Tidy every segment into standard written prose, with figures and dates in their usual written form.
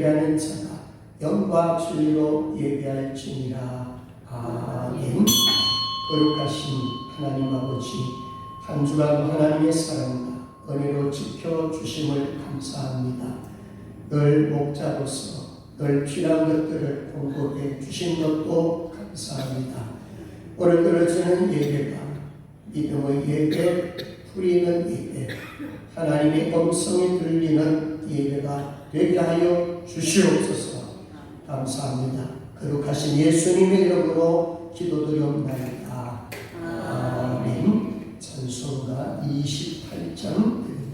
예배하는 자가 영과 진리로 예배할지니라. 아멘. 거룩하신 하나님 아버지, 한 주간 하나님의 사랑과 은혜로 지켜주심을 감사합니다. 늘 목자로서 늘 필요한 것들을 공급해 주신 것도 감사합니다. 오늘 들어지는 예배가 믿음의 예배, 풀이는 예배, 하나님의 음성이 들리는 예배가 되게 하여 주시옵소서. 감사합니다. 거룩하신 예수님의 이름으로 기도드리옵나이다. 아멘. 찬송가 28장 드립니다.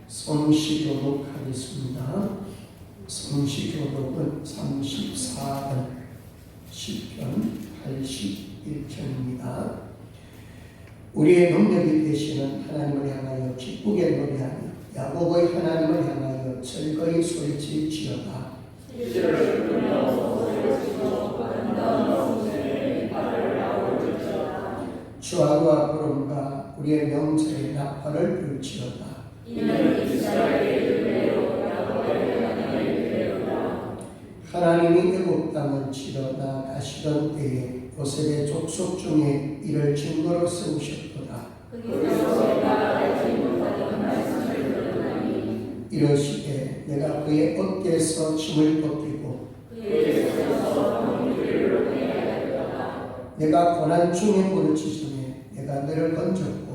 성시교독하겠습니다. 성시교독은 34번 시편 81편입니다. 우리의 능력이 되시는 하나님을 향하여 기쁘게 노래하며 야곱의 하나님을 향하여 즐거이 소리칠지어다. 주하와 구름과 우리의 명절에 나팔을 불지어다. 하나님이 애굽 땅을 치러 나가시던 때에 요셉의 족속 중에 이를 증거로 세우셨도다. 이러시되 내가 그의 어깨에서 짐을 벗기고 내가 고난 중에 부르짖으며 내가 너를 건졌고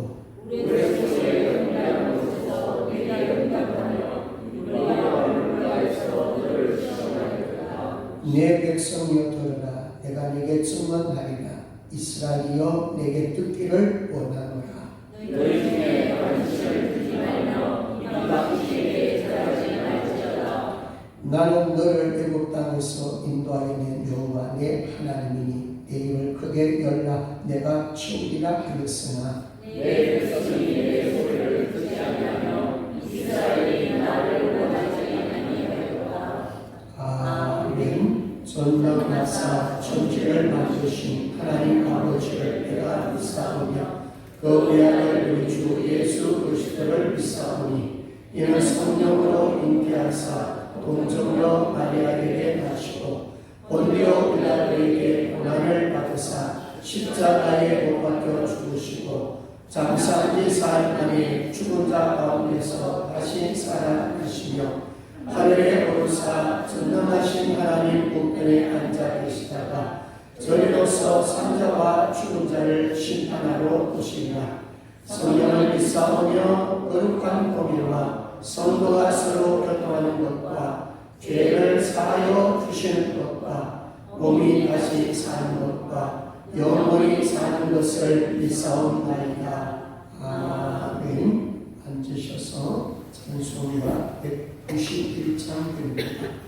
내 백성이여 들으라. 내가 내게 증언하리라. 이스라엘이여 내게 듣기를 원하노라. 나는 너를 애굽 땅에서 인도하여 낸 여호와 내 하나님이니 내 입을 크게 열라. 내가 치우리라 하였으나 내 백성이 내 소리를 듣지 아니하며 이스라엘이 나를 원하지 아니하였도다. 아멘. 전능하사 천지를 만드신 하나님 아버지를 내가 믿사오며 그 외아들 우리 주 예수 그리스도를 믿사오니 이는 성령으로 잉태하사 동정녀 마리아에게 나시고 본디오 빌라도에게 고난을 받으사 십자가에 못 박혀 죽으시고 장사한 지 4일 만에 죽은 자 가운데서 다시 이루사 전능하신 하나님 우편에 앉아 계시다가 저희로서 산자와 죽은 자를 심판하러 오시리라. 성령을 믿사오며 거룩한 공의와 성도가 서로 교통하는 것과 죄를 사하여 주시는 것과 몸이 다시 사는 것과 영원히 사는 것을 믿사옵나이다. 아멘. 앉으셔서 찬송가 191장입니다.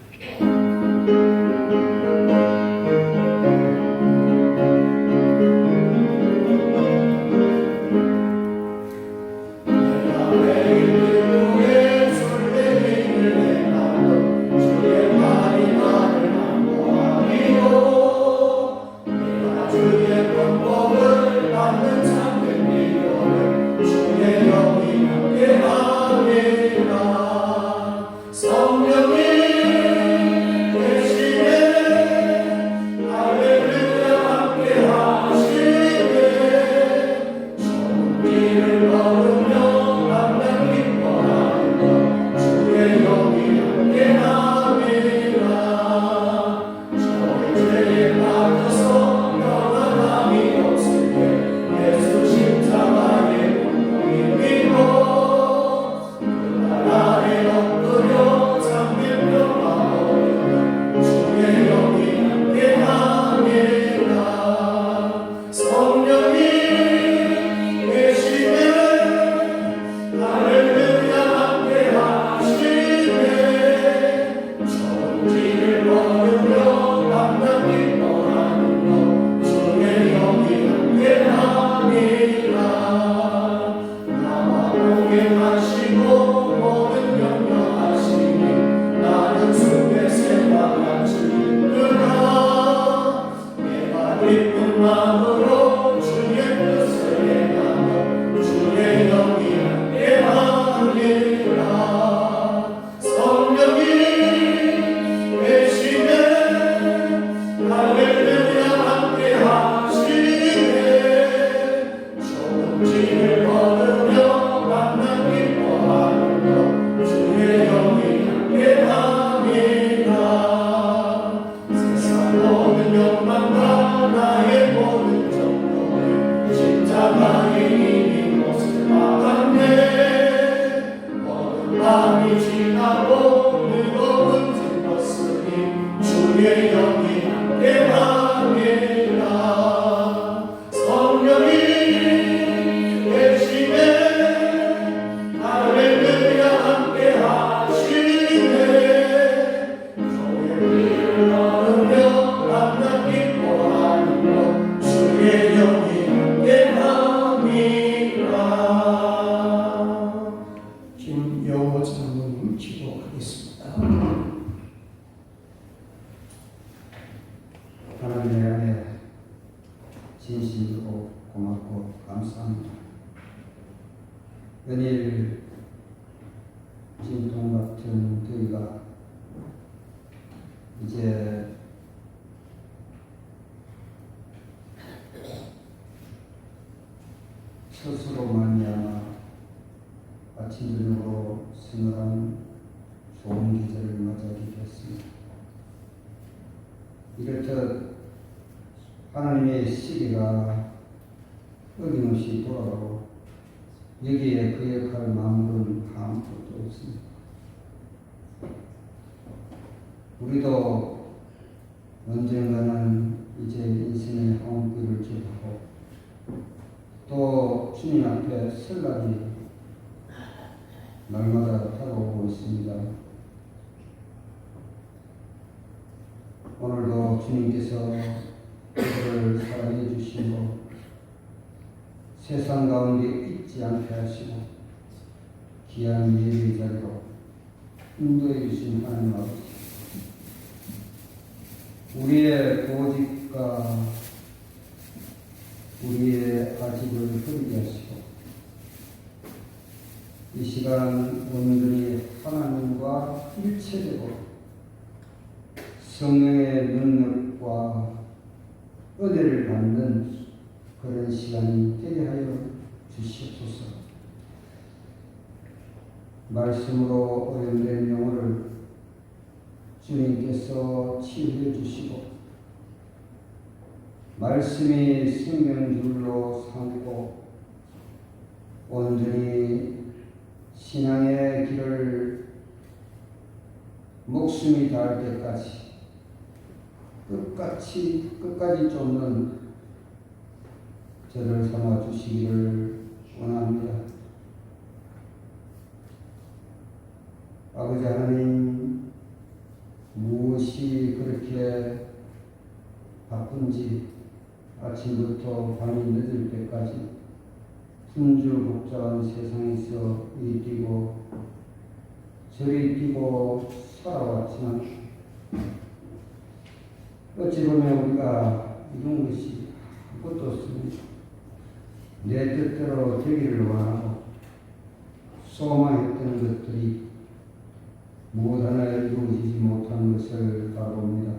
진심으로 고맙고 감사합니다. 연일 진동 같은 더위가 이제 스스로 말미암아 아침 저녁으로 서늘한 좋은 계절을 맞이하게 되었습니다. 이렇듯 하나님의 시기가 어김없이 돌아가고 여기에 그 역할을 마무리는 아무것도 없습니다. 우리도 언젠가는 이제 인생의 한길을 접하고 또 주님 앞에 설 날이 날마다 다가오고 있습니다. 오늘도 주님께서 그들을 사랑해 주시고 세상 가운데 잊지 않게 하시고 귀한 예배의 자리로 인도해 주신 하나님 아버지, 우리의 고집과 우리의 아집을 흐리게 하시고 이 시간 온전히 하나님과 일체되고 성령의 능력과 은혜를 받는 그런 시간이 되게 하여 주시옵소서. 말씀으로 오염된 영혼을 주님께서 치유해 주시고 말씀이 생명줄로 삼고 온전히 신앙의 길을 목숨이 닿을 때까지 끝까지 쫓는 저를 삼아 주시기를 원합니다. 아버지 하나님, 무엇이 그렇게 바쁜지 아침부터 밤이 늦을 때까지 fun줄복잡한 세상에서 이리 뛰고 저리 뛰고 살아왔지만 어찌 보면 우리가 이런 것이 아무것도 없습니다. 내 뜻대로 되기를 원하고 소망했던 것들이 무엇 하나 이루어지지 못한 것을 바라봅니다.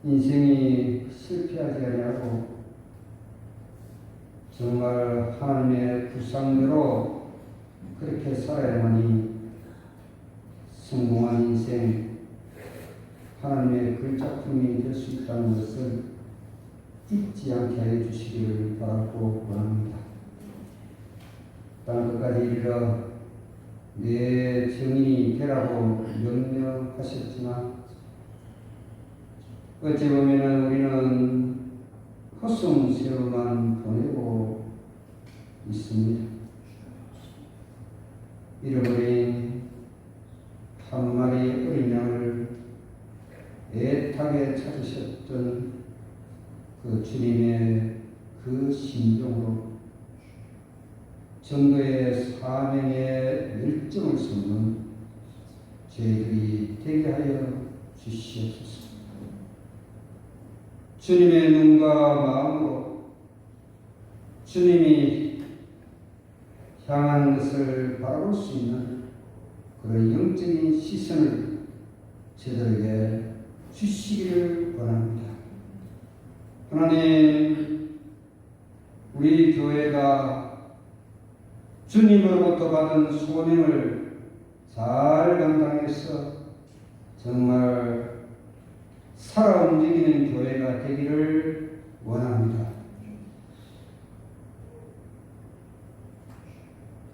인생이 실패하지 아니하고 정말 하나님의 불상대로 그렇게 살아야만이 성공한 인생, 하나님의 글작품이 될 수 있다는 것을 잊지 않게 해 주시기를 바라고 원합니다. 땅끝까지 이르러 내 증인이 되라고 명령하셨지만 어찌 보면 우리는 헛송세월만 보내고 있습니다. 잃어버린 한 마리 어린 양을 애타게 찾으셨던 그 주님의 그 심정으로 정도의 사명의 열정을 쏟는 저희들이 되게 하여 주시옵소서. 주님의 눈과 마음으로 주님이 향한 것을 바라볼 수 있는 그런 영적인 시선을 저들에게 주시기를 원합니다. 하나님, 우리 교회가 주님으로부터 받은 소명을 잘 감당해서 정말 살아 움직이는 교회가 되기를 원합니다.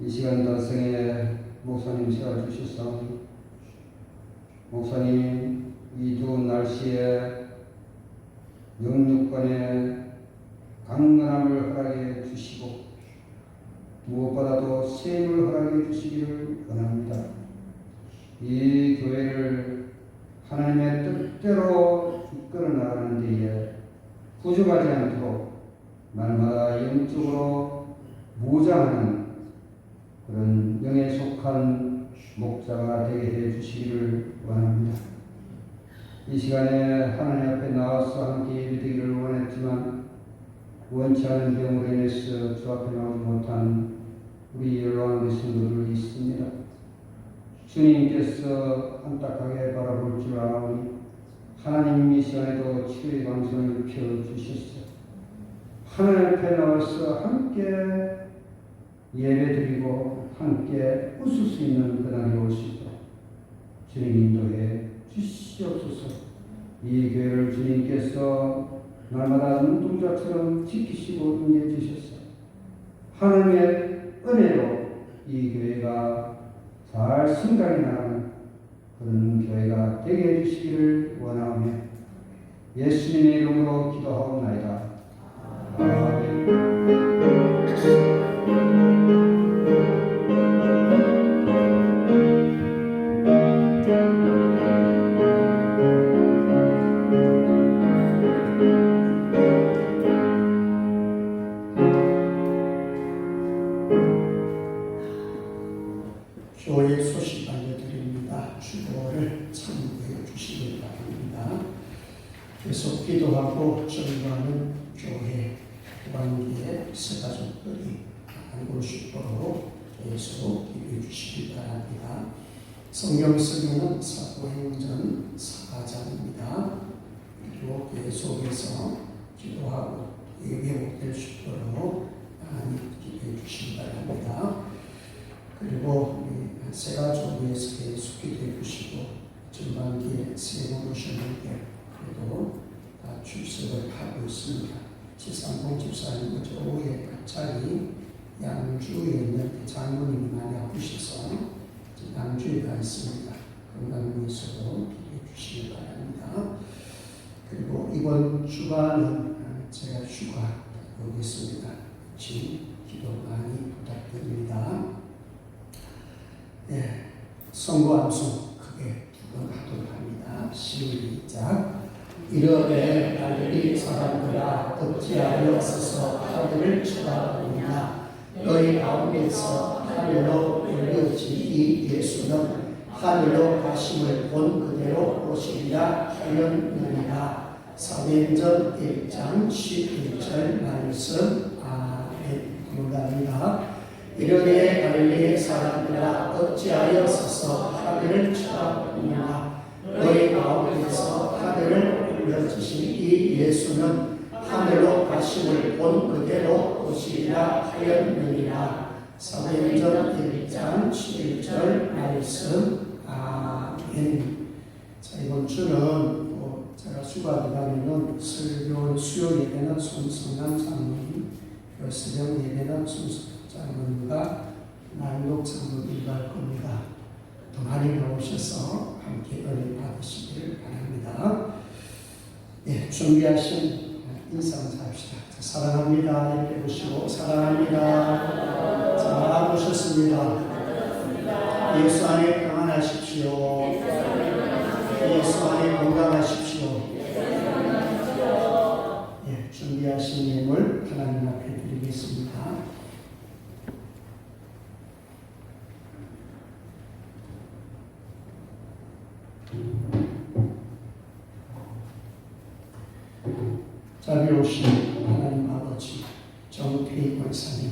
이 시간 달성에 목사님 세워주셨사오니 목사님 이 더운 날씨에 영육간에 강건함을 허락해 주시고 무엇보다도 셈을 허락해 주시기를 원합니다. 이 교회를 하나님의 뜻대로 이끌어 나가는 데에 부족하지 않도록 날마다 영적으로 무장하는 그런 영에 속한 목자가 되게 해 주시기를 원합니다. 이 시간에 하나님 앞에 나와서 함께 예배드리기를 원했지만 원치 않은 병으로 인해서 주 앞에 나오지 못한 우리 열왕의 성도들 있습니다. 주님께서 안타깝게 바라볼 줄 아오니 하나님 이 시간에도 치유의 방송을 펴주셨어요. 하나님 앞에 나와서 함께 예배드리고 함께 웃을 수 있는 그날이 올 수 있도록 주님 인도해 주시옵소서. 이 교회를 주님께서 날마다 눈동자처럼 지키시고 인도해 주셨어요. 하나님의 은혜로 이 교회가 잘 성장해 나가는 그런 교회가 되게 해주시기를 원하오며 예수님의 이름으로 기도하옵나이다. 아멘. 교회 소식 알려드립니다. 주보를 참고해 주시기 바랍니다. 계속 기도하고 전도하는 교회 관계의 세가족들이 알고 싶도록 계속 기도해 주시기 바랍니다. 성경 설교는 사도행전 4장입니다. 그리고 계속해서 기도하고 회복될 수 있도록 많이 기도해 주시기 바랍니다. 그리고 세가족에서 계속 기도해 주시고 전반기에 세 분 오셨는데 그래도 다 출석을 하고 있습니다. 지상봉 집사님 어제 오후에 갑자기 양주에 있는 장모님이 많이 아프셔서 양주에 가 있습니다. 건강위해서도 기도해 주시기 바랍니다. 그리고 이번 주간은 제가 휴가 오겠습니다. 지금 기도 많이 부탁드립니다. 네, 선거 암송 크게 두 번 하도록 합니다. 시작. 이르되 갈릴리 사람들아 어찌하여 서서 하늘을 쳐다보느냐. 너희 가운데서 하늘로 올려진 이 예수는 하늘로 가심을 본 그대로 오시리라 하였느니라. 사도행전 1장 11절 말씀. 아멘. 감사합니다. 이르되 갈릴리 사람들아 어찌하여 서서 하늘을 쳐다보느냐. 너희 가운데서 하늘을 올려주신 이 예수는 하늘로 가심을 본 그대로 오시리라 하였느니라. 사도행전 1장 11절 말씀. 아멘. 자, 이번 주는 제가 휴가 기간에는 설교 수요 예배는 손성남 장로님, 새벽 예배는 손성남 장로님과 난독 장로님과 할 겁니다. 더 많이 나오셔서 함께 은혜 받으시기를 바랍니다. 예, 준비하신 인사를 합시다. 사랑합니다. 이렇게 보시고 사랑합니다. 잘 오셨습니다. 예수 안에 평안하십시오. 예수 안에 건강하십시오. 예, 준비하신 예물 하나님 앞에 드리겠습니다. 자비로우신 하나님 아버지, 정태희 권사님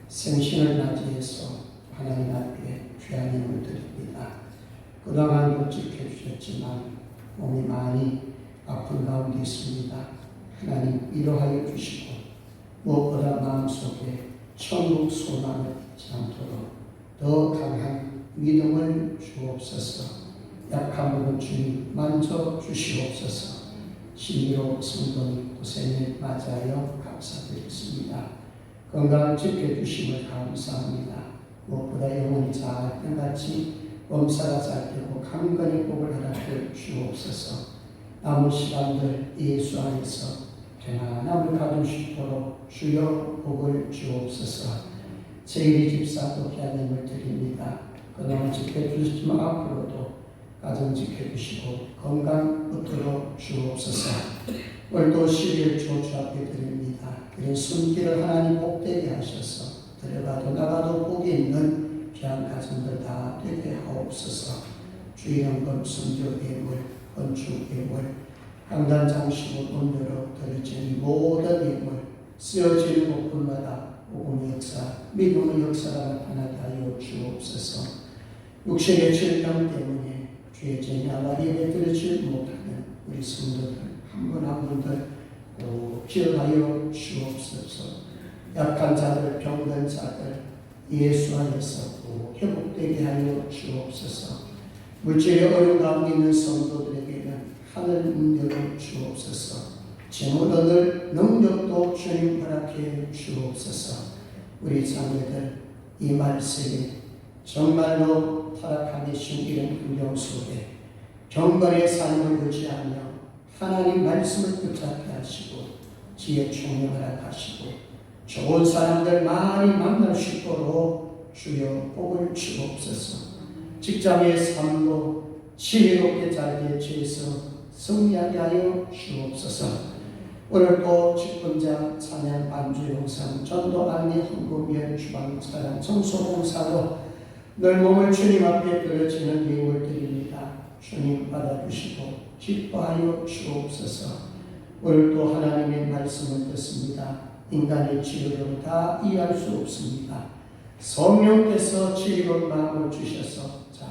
생신을 맞이해서 하나님 앞에 귀한 예물 드립니다. 그동안 지켜 주셨지만 몸이 많이 아픈 가운데 있습니다. 하나님 위로하여 주시고 무엇보다 마음속에 천국 소망을 잊지 않도록 더 강한 믿음을 주옵소서. 약한 부분 주님 만져 주시옵소서. 신비로 성도님 고생을 맞아요 감사드리겠습니다. 건강 지켜주심을 감사합니다. 무엇보다 영혼이 잘 끝같이 몸살아 잘 되고 강건히 복을 허락해 주옵소서. 남은 시간들 예수 안에서 평안함을 가두시도록 주여 복을 주옵소서. 제일이 집사도 귀한 힘을 드립니다. 그동안 지켜주시지만 앞으로도 가정 지켜주시고 건강 얻도록 주옵소서. 오늘도 11일 주 앞에 드립니다. 그런 손길을 하나님 복되게 하셔서 들어가도 나가도 복이 있는 귀한 가정들 다 되게 하옵소서. 주의연금 성교 예물, 건축 예물, 강단 장식으로 온유로 드려진 모든 예물, 쓰여지는 곳곳마다 복음의 역사, 믿음의 역사가 나타나게 하여 주옵소서. 육신의 질병 때문에 주의 제냐와 예배 드리지 못하는 우리 성도들 한 분 한 분들 꼭 기억하여 주옵소서. 약한 자들, 병든 자들 예수 안에서 꼭 회복되게 하여 주옵소서. 물질의 어려움 가운데 있는 성도들에게는 하늘 문 열어 주옵소서. 재물 얻을 능력도 주님 허락해 주옵소서. 우리 자녀들 이 말씀에 정말로 타락하게 신 이런 환경 속에 경건의 삶을 유지하며 하나님 말씀을 붙잡게 하시고 지혜 총명을 허락하시고 좋은 사람들 많이 만날 수 있도록 주여 복을 주옵소서. 직장의 삶도 지혜롭게 잘 대처해서 승리하게 하여 주옵소서. 오늘도 직분자 찬양 반주 영상 전도 안내 헌금위원 주방 사랑 청소봉사로 늘 몸을 주님 앞에 드려지는 예물 드립니다. 주님 받아주시고 기뻐하여 주옵소서. 오늘도 하나님의 말씀을 듣습니다. 인간의 지혜로 다 이해할 수 없습니다. 성령께서 지혜로운 마음을 주셔서 잘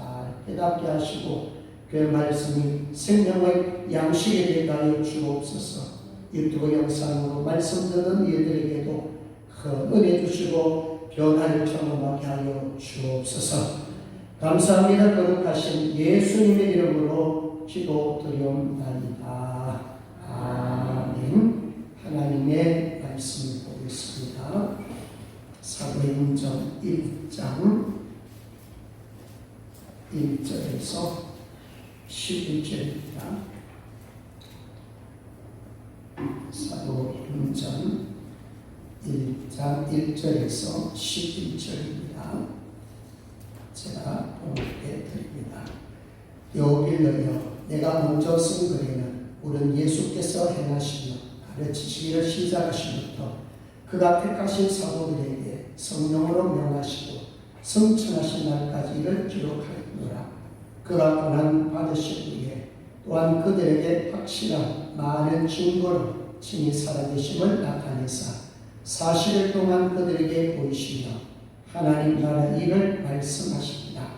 깨닫게 하시고 그 말씀이 생명의 양식이 되게 하여 주옵소서. 유튜브 영상으로 말씀 듣는 이들에게도 큰 은혜 주시고 변화를 경험하게 하여 주옵소서. 감사합니다. 거룩하신 예수님의 이름으로 기도드리옵나이다. 아멘. 하나님의 말씀을 보겠습니다. 사도행전 1장 1절에서 11절입니다. 사도행전 1장 1절에서 11절입니다. 제가 봉독해 드립니다. 여호빌러여, 내가 먼저 쓴 글에는 우른 예수께서 행하시며 가르치시기를 시작하시부터 그가 택하신 사도들에게 성령으로 명하시고 성천하신 날까지 이를 기록하였노라. 그가 고난 받으실 후에 또한 그들에게 확실한 많은 증거로 친히 살아계심을 나타내사 40일 동안 그들에게 보이시며 하나님 나라 일을 말씀하십니다.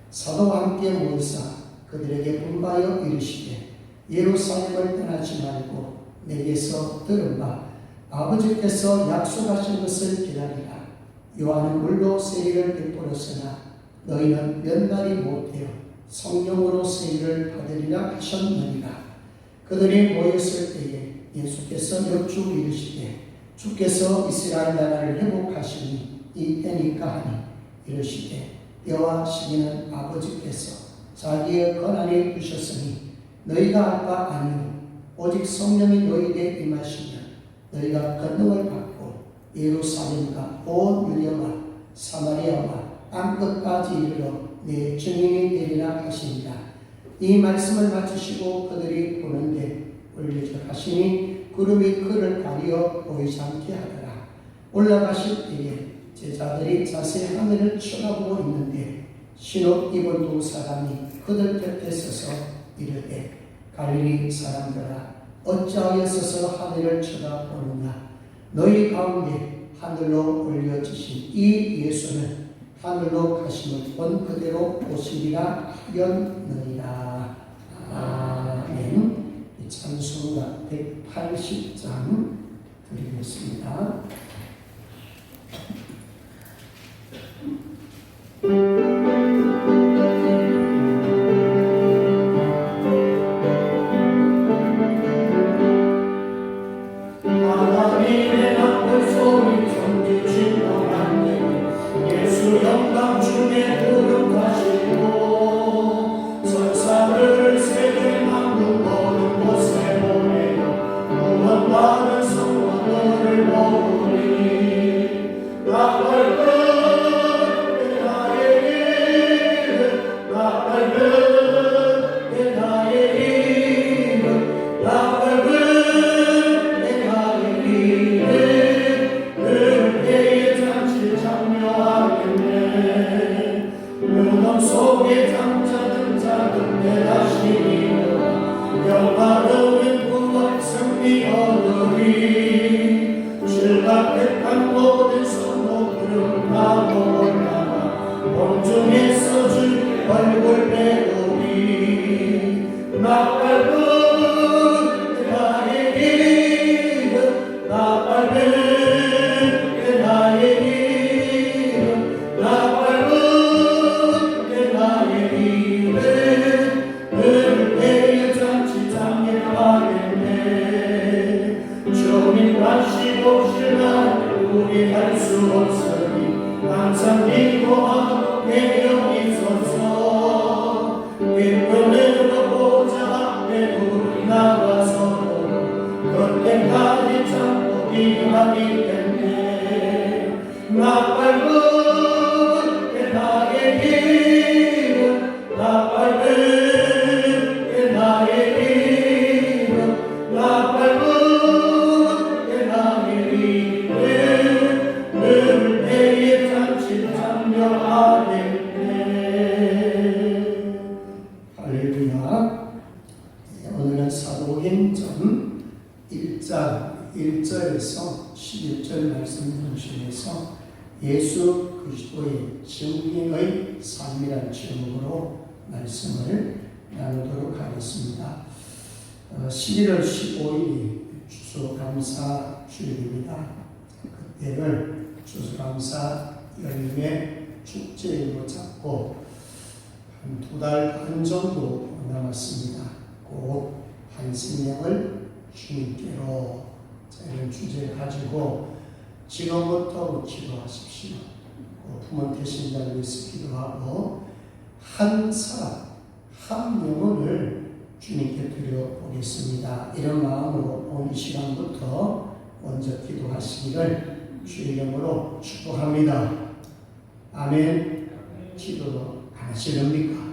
사도와 함께 모이사 그들에게 분바여 이르시되 예루살렘을 떠나지 말고 내게서 들은 바 아버지께서 약속하신 것을 기다리라. 요한은 물로 세례를 베풀었으나 너희는 몇 날이 못되어 성령으로 세례를 받으리라 하셨느니라. 그들이 모였을 때에 예수께서 역주 이르시되 주께서 이스라엘 나라를 회복하시니 이 때니까 하니 이르시되 때와 시기는 아버지께서 자기의 권한에 주셨으니 너희가 알 바 아니요 오직 성령이 너희에게 임하시면 너희가 권능을 받고 예루살렘과 온 유대와 사마리아와 땅끝까지 이르러 내 증인이 되리라 하시니라. 이 말씀을 마치시고 그들이 보는데 올리자 하시니 구름이 그를 가리어 보이지 않게 하더라. 올라가실 때에 제자들이 자세히 하늘을 쳐다보고 있는데 신옷 입은 두 사람이 그들 곁에 서서 이르되 갈릴리 사람들아 어찌하여 서서 하늘을 쳐다보느냐. 너희 가운데 하늘로 올려지신 이 예수는 하늘로 가심을 본 그대로 오시리라 하였느니라. 아멘. 찬송가 180장 드리겠습니다. 하나님의 나쁜 소리 전주신 동안 예수 영광 중에 부름하시고 천사들을 세계 만국 모든 곳에 보내어 구원받은 성도들을 모으니 나 밝은 나의 이름 나 밝은 나의 이름 나 밝은 속에 잠자는 자들 내다시리라. 영화로운 구원 승리 얻으리. 즐겁게한 모든 성도들은 나도 올라가 공중에서 주의 얼굴 배우리. 나 밝은 나의 이름 나 밝은 나의 이름 나 밝은 은혜의 잔치장에 가겠네. 주님 다시 오시나 우리 할 수 없으니 항상 기도하고 배경이 서서 기쁨으로 보자 앞에 우리 나가서 그때까지 참고 기도하기 때문에 나 밝은 나의 이름 나 밝은 나의 이름 나 밝은 나의 이름 은혜의 잔치 참여하겠네. 할렐루야. 오늘은 사도행전 1장 1절에서 11절 말씀 중심에서 예수 그리스도의 증인의 삶이라는 제목으로 말씀을 나누도록 하겠습니다. 11월 15일이 추수감사 주일입니다. 그때를 추수감사 열매 축제로 잡고 2달 반 정도 남았습니다. 곧 한 생명을 주님께로, 이런 주제를 가지고 지금부터 기도하십시오. 부모 되신 자를 위해서 기도하고 한 사람, 한 영혼을 주님께 드려보겠습니다. 이런 마음으로 오늘 시간부터 먼저 기도하시기를 주의 이름으로 축복합니다. 아멘. 기도 안 하시렵니까?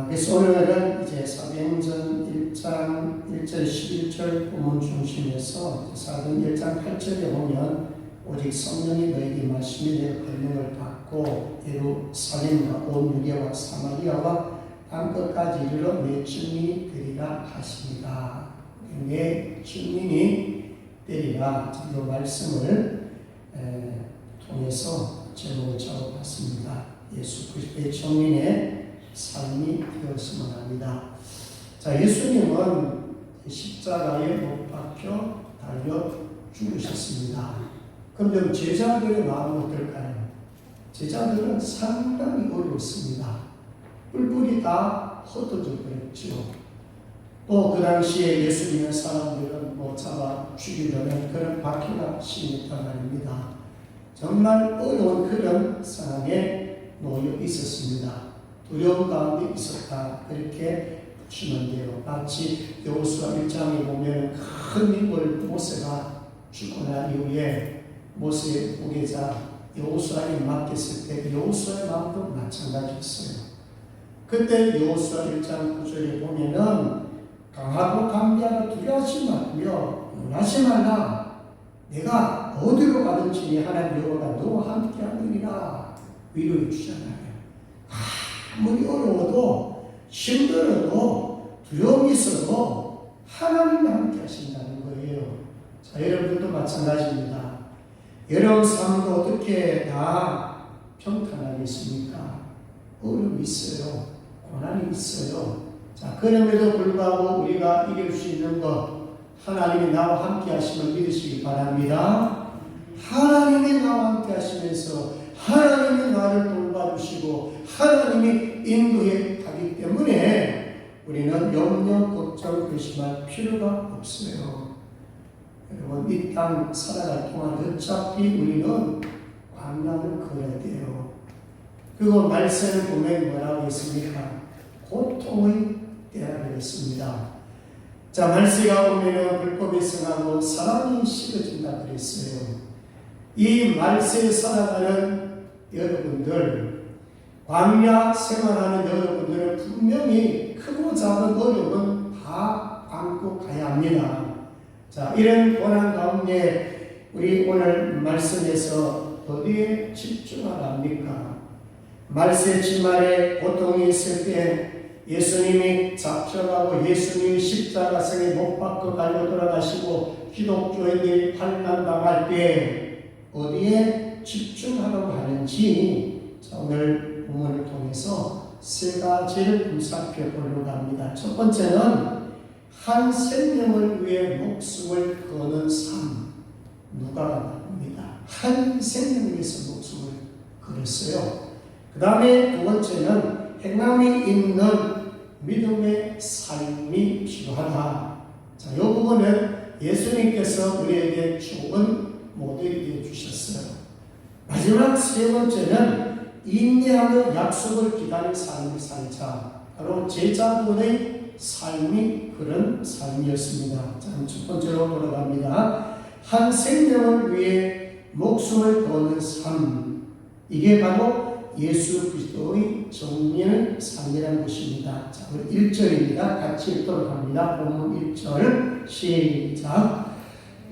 그래서 오늘은 이제 사도행전 1장 1절 11절 본문 중심에서 사도행전 1장 8절에 보면 오직 성령이 너에게 임하시며 내가 권능을 받고 예루살렘과 온 유대와 사마리아와 땅끝까지 이르러 내 증인이 되리라 하십니다. 내 증인이 되리라. 이 말씀을 통해서 제목을 잡아봤습니다. 예수 그리스도의 증인의 삶이 되었으면 합니다. 자, 예수님은 십자가에 못 박혀 달려 죽으셨습니다. 그럼 제자들의 마음은 어떨까요? 제자들은 상당히 어려웠습니다. 뿔뿔이 다 흩어져 버렸죠. 또 그 당시에 예수님의 사람들은 못 잡아 죽이려는 그런 박해가 심했단 말입니다. 정말 어려운 그런 상황에 놓여 있었습니다. 두려움 가운데 있었다. 그렇게 보시면 돼요. 마치 여호수아 1장에 보면 큰 민물 모세가 죽고 난 이후에 모세의 후계자 여호수아에게 맡겼을 때 여호수아의 마음도 마찬가지였어요. 그때 여호수아 1장 9절에 보면은 강하고 강대하고 두려워하지 말며 놀라지 말라. 내가 어디로 가든지 하나님 여호와가 너와 함께 하느니라 위로해 주잖아요. 아무리 어려워도 힘들어도 두려움이 있어도 하나님이 함께 하신다는 거예요. 자, 여러분들도 마찬가지입니다. 여러분 삶도 어떻게 다 평탄하겠습니까? 어려움이 있어요. 고난이 있어요. 자, 그럼에도 불구하고 우리가 이길 수 있는 것, 하나님이 나와 함께 하심을 믿으시기 바랍니다. 하나님이 나와 함께 하시면서 하나님이 나를 돌봐주시고 하나님이 인도해 가기 때문에 우리는 염려, 걱정, 근심할 필요가 없어요. 여러분, 이 땅 살아갈 동안 어차피 우리는 광야를 걸어야 돼요. 그리고 말씀을 보면 뭐라고 했습니까? 고통의 때가 되겠습니다. 자, 말세가 오면 불법에 성하고 사랑이 식어진다 그랬어요. 이 말세에 살아가는 여러분들, 광야 생활하는 여러분들은 분명히 크고 작은 어려움은 다 안고 가야 합니다. 자, 이런 고난 가운데 우리 오늘 말씀에서 어디에 집중하라 합니까? 말세 지말에 고통이 있을 때 예수님이 잡혀가고 예수님이 십자가상에 못 박혀 달려 돌아가시고 기독교인들이 환난당할 때 어디에 집중하라고 하는지 오늘 본문을 통해서 세 가지를 살펴보려고 합니다. 첫 번째는 한 생명을 위해 목숨을 거는 삶. 누가가 나옵니다. 한 생명을 위해서 목숨을 걸었어요. 그 다음에 두 번째는 행함이 있는 믿음의 삶이 필요하다. 자, 이 부분은 예수님께서 우리에게 좋은 모델이 되어 주셨어요. 마지막 세 번째는 인내하며 약속을 기다린 삶을 살자. 바로 제자들의 삶이 그런 삶이었습니다. 자, 첫 번째로 돌아갑니다. 한 생명을 위해 목숨을 거는 삶. 이게 바로 예수 그리스도의 정리의 삶이라는 것입니다. 자, 우리 1절입니다. 같이 읽도록 합니다. 본문 1절 시작.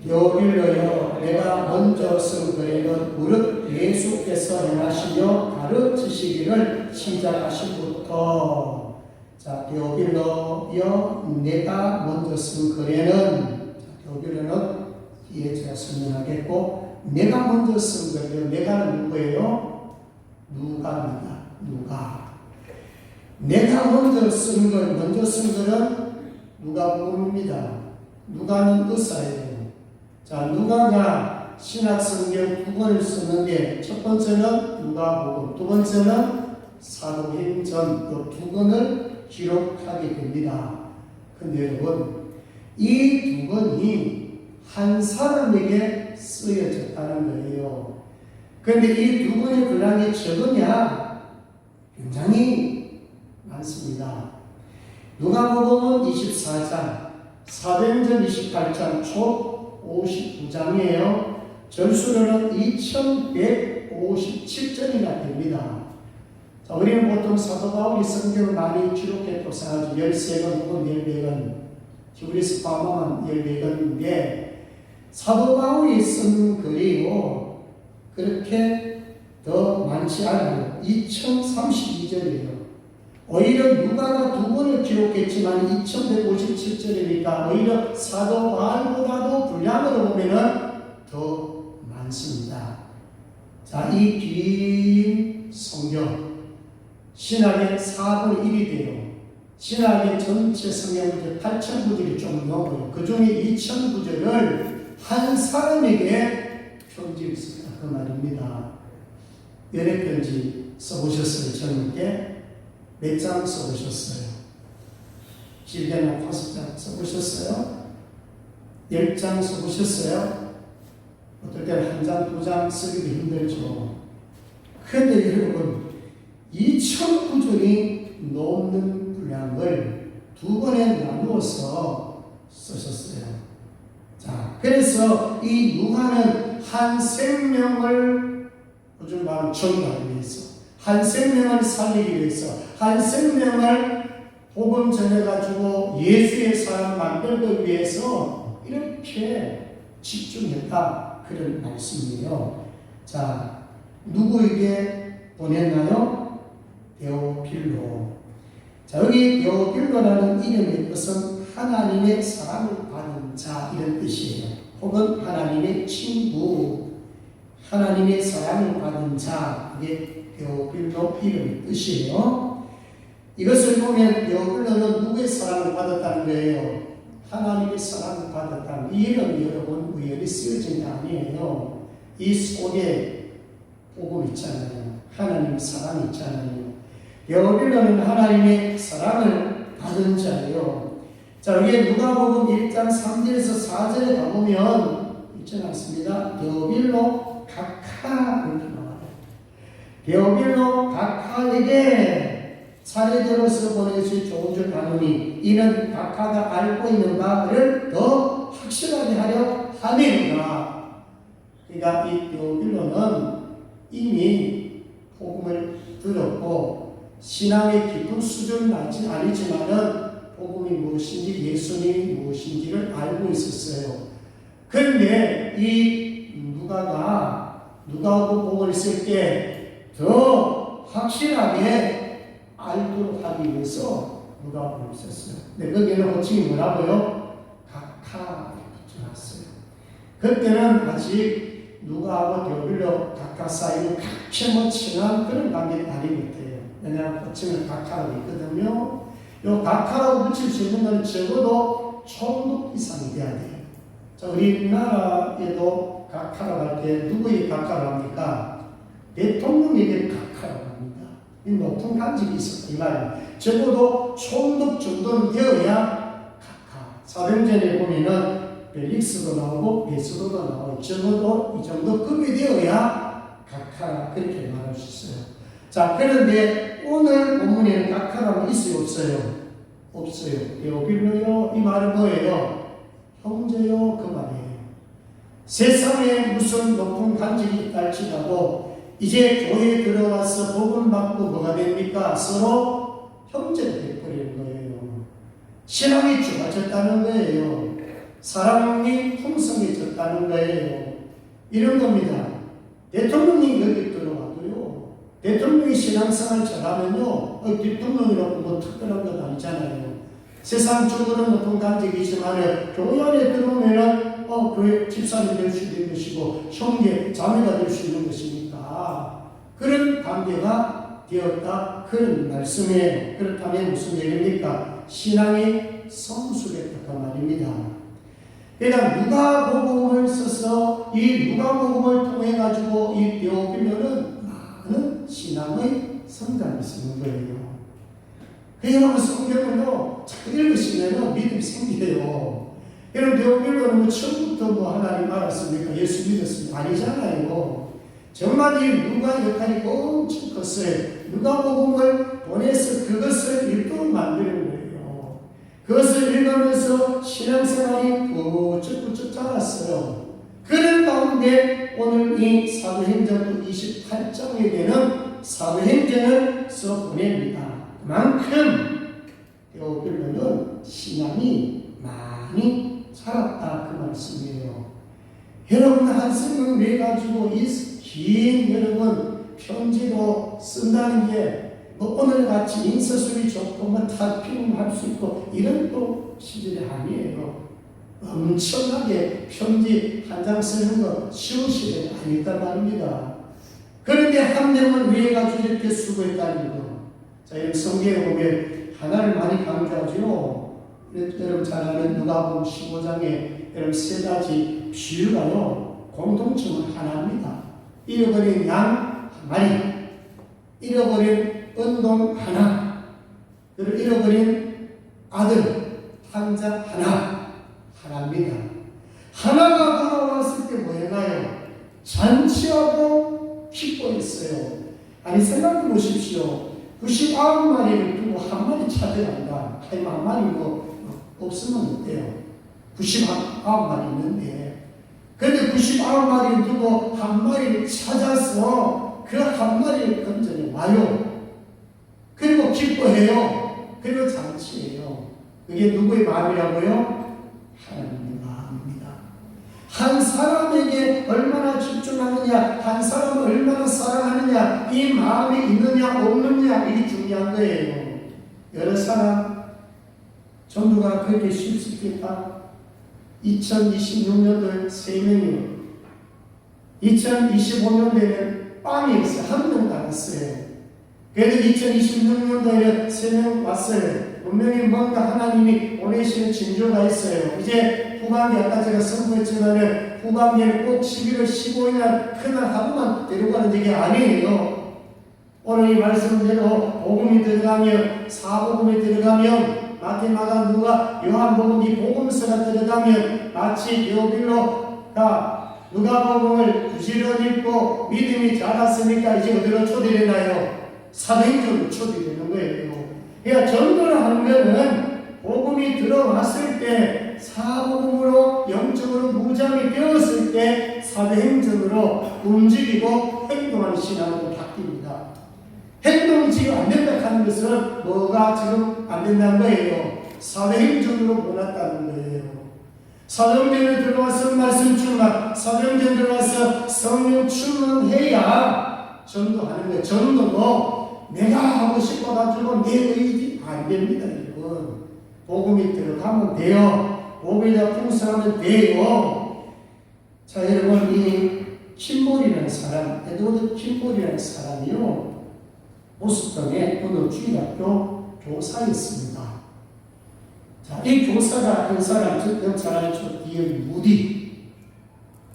여길러여 내가 먼저 쓴 글에는 무릇 예수께서 행하시며 가르치시기를 시작하시부터. 자, 여길러여 내가 먼저 쓴 글에는, 여길러는 뒤에 제가 설명하겠고, 내가 먼저 쓴 글에는, 내가는 누구예요? 누가입니다. 누가. 내가 먼저 쓴 글은 누가복음입니다. 누가는 의사예요. 자, 누가가 신약 성경 두 권을 쓰는데 첫 번째는 누가복음, 두 번째는 사도행전 그 두 권을 기록하게 됩니다. 근데 여러분, 이 두 권이 한 사람에게 쓰여졌다는 거예요. 그런데 이 두 권의 분량이 적으냐? 굉장히 많습니다. 누가복음은 24장, 사도행전 28장, 총 59장이에요. 절수로는 2157절이나 됩니다. 자, 우리는 보통 사도 바울이 성경을 많이 기록했다고 생각하죠. 13권 혹은 14권, 히브리서 포함하면 14권인데 사도 바울이 쓴 글이요 그렇게 더 많지 않아요. 2032절이에요. 오히려 누가가 두 번을 기록했지만 2157절이니까 오히려 사도 바울보다도 분량으로 보면은 더 많습니다. 자, 이 긴 성경 신학의 4분의 1이 돼요. 신학의 전체 성경 8,000구절이 좀 넘어요. 그 중에 2,000구절을 한 사람에게 편지를 썼다 그 말입니다. 연애 편지 써보셨어요? 저님께 몇 장 써보셨어요? 길게는 5장 써보셨어요? 10장 써보셨어요? 어떨 때는 1장, 2장 쓰기도 힘들죠. 그런데 여러분 2,000구절이 넘는 분량을 두 번에 나누어서 쓰셨어요. 자, 그래서 이 누가는 한 생명을 요즘 말하면 전가하기 위해서, 한 생명을 살리기 위해서, 한 생명을 복음 전해가지고 예수의 사람 만들기 위해서 이렇게 집중했다 그런 말씀이에요. 자, 누구에게 보냈나요? 데오필로. 자, 여기 데오필로라는 이름의 뜻은 하나님의 사랑을 받은 자 이런 뜻이에요. 혹은 하나님의 친구, 하나님의 사랑을 받은 자, 이게 데오필로 이름의 뜻이에요. 이것을 보면 데오필로는 누구의 사랑을 받았다는 거예요? 하나님의 사랑을 받았다는 이 이름이 여러분 우연히 쓰여진 게 아니에요. 이 속에 복음 있잖아요. 하나님의 사랑이 있잖아요. 데오필로는 하나님의 사랑을 받은 자예요. 자, 여기 누가복음 1장 3절에서 4절에 가보면 있지 않습니다. 데오필로 각하 이렇게 나와요. 데오필로 각하에게 차례대로서 보내주신 좋은 줄 아노니 이는 각하가 알고 있는 바를 더 확실하게 하려 함이로다. 그러니까 이 데오필로는 이미 복음을 들었고 신앙의 깊은 수준은 아니지만은 복음이 무엇인지 예수님이 무엇인지를 알고 있었어요. 그런데 이 누가하고 복음을 쓸 때 더 확실하게 알도록 하기 위해서 누가복음을 썼어요. 근데 거기에는 호칭이 뭐라고요? 각하 이렇게 붙여놨어요. 그때는 아직 누가하고 데오필로 각하 사이는 그렇게 친한 그런 관계는 아닌 것 같아요. 왜냐하면 호칭을 각하라고 있거든요. 요 각하라고 붙일 수 있는 건 적어도 총독 이상이 돼야 돼요. 자, 우리나라에도 각하라고 할 때 누구의 각하라고 합니까? 대통령에게 각하라고 합니다. 이 높은 간직이 있었다 이 말이에요. 적어도 총독 정도는 되어야 각하. 사도행전에 보면은 벨릭스도 나오고 베스도도 나오고 적어도 이 정도 급이 되어야 각하라 그렇게 말할 수 있어요. 자, 그런데 오늘 본문에는 각하라고 있어요 없어요? 없어요. 데오필로요 이 말은 뭐예요? 형제요 그 말이에요. 세상에 무슨 높은 간직이 있다 할지라도 이제 교회에 들어와서 복음 받고 뭐가 됩니까? 서로 형제가 되어버리는 거예요. 신앙이 좋아졌다는 거예요. 사랑이 풍성해졌다는 거예요. 이런 겁니다. 대통령이 여기 들어와도요. 대통령이 신앙생활 잘하면요. 대통령이라고 뭐 특별한 건 아니잖아요. 세상적으로는 높은 간직이지만 교회 안에 들어오면은 교회 집사님 될 수 있는 것이고 형제, 자매가 될 수 있는 것이니까 그런 관계가 되었다 그런 말씀이에요. 그렇다면 무슨 얘기입니까? 신앙이 성숙했다 그 말입니다. 그러니까 누가복음을 써서 이 누가복음을 통해 가지고 이 데오필로는 많은 신앙의 성장이 있는 거예요. 그 여러분 성경을요 자꾸 읽으시면 믿음이 생겨요. 여러분 데오빌로는 처음부터 하나님 알았습니까? 예수 믿었습니까? 아니잖아요. 정말 이 누가 역할이 엄청 컸어요. 누가복음을 보내서 그것을 읽도록 만드는 거예요. 그것을 읽으면서 신앙생활이 부쩍부쩍 자랐어요. 그런 가운데 오늘 이 사도행전 28장에게는 사도행전을 써보냅니다. 그만큼 데오빌로는 신앙이 많이 자랐다 그 말씀이에요. 여러분 한성을 내 가지고 이 긴 여러분 편지로 쓴다는 게 뭐 오늘같이 인서술이 좋고 뭐 타이핑할 수 있고 이런 또 시절이 아니에요. 엄청나게 편지 한 장 쓰는 거 쉬운 시절이 아니다 말입니다. 그런데 한 명은 왜 가지고 이렇게 수고했다는 거. 자, 여러분 성경에 보면 하나를 많이 강조하죠. 여러분 잘 아는 누가복음 15장에 여러분 세 가지 비유가요 공통점은 하나입니다. 잃어버린 양 한 마리, 잃어버린 은동 하나, 그리고 잃어버린 아들 탕자 하나입니다. 하나가 돌아왔을 때 뭐였나요? 잔치하고 기뻐했어요. 아니 생각해 보십시오. 99마리를 두고 한 마리 찾아간다. 한 마리 뭐 없으면 어때요? 99마리 있는데 그런데 99마리를 두고 한 마리를 찾아서 그 한 마리를 건져내 와요. 그리고 기뻐해요. 그리고 잔치해요. 그게 누구의 마음이라고요? 하나님의 마음입니다. 한 사람에게 얼마나 집중하느냐, 한 사람을 얼마나 사랑하느냐, 이 마음이 있느냐 없느냐 이게 중요한 거예요. 여러 사람 전부가 그렇게 쉴 수 있겠다. 2026년도에 3명이요. 2025년도에는 빵이 있어요. 한 명도 안 왔어요. 그래도 2026년도에는 3명 왔어요. 분명히 뭔가 하나님이 보내시는 징조가 있어요. 이제 후반기 아까 제가 선포했지만 후반기에는 꼭 11월 15일날 그날 하루만 데려가는 얘기 아니에요. 오늘 이 말씀대로 복음이 들어가면 사복음이 들어가면 마태마가 누가 요한복음 이 복음서가 들어가면 마치 데오빌로가 누가복음을 부지런히 읽고 믿음이 자랐으니까 이제 어디로 초대되나요? 사도행전으로 초대되는 거예요. 그러니까 전도를 하는 것은 복음이 들어왔을 때 사복음으로 영적으로 무장이 되었을 때 사도행전으로 움직이고 행동하는 신앙으로 바뀝니다. 행동이 지금 안 된다 하는 것은 뭐가 지금 안 된다는 거예요? 사도행전으로 보냈다는 거예요. 사도행전에 들어와서 말씀 충만, 사도행전 들어와서 성령 충만해야 전도하는 거예요. 전도도 내가 하고 싶어가지고 내 의지 안 됩니다. 여러분 복음이 들어가면 돼요. 복음이 풍성하면 돼요. 자 여러분 이 킴볼이라는 사람, 에드워드 킴볼이라는 사람이요 보스턴의 어느 주일학교 교사였습니다. 자, 이 교사가 한 사람, 저 사람이 저 뒤에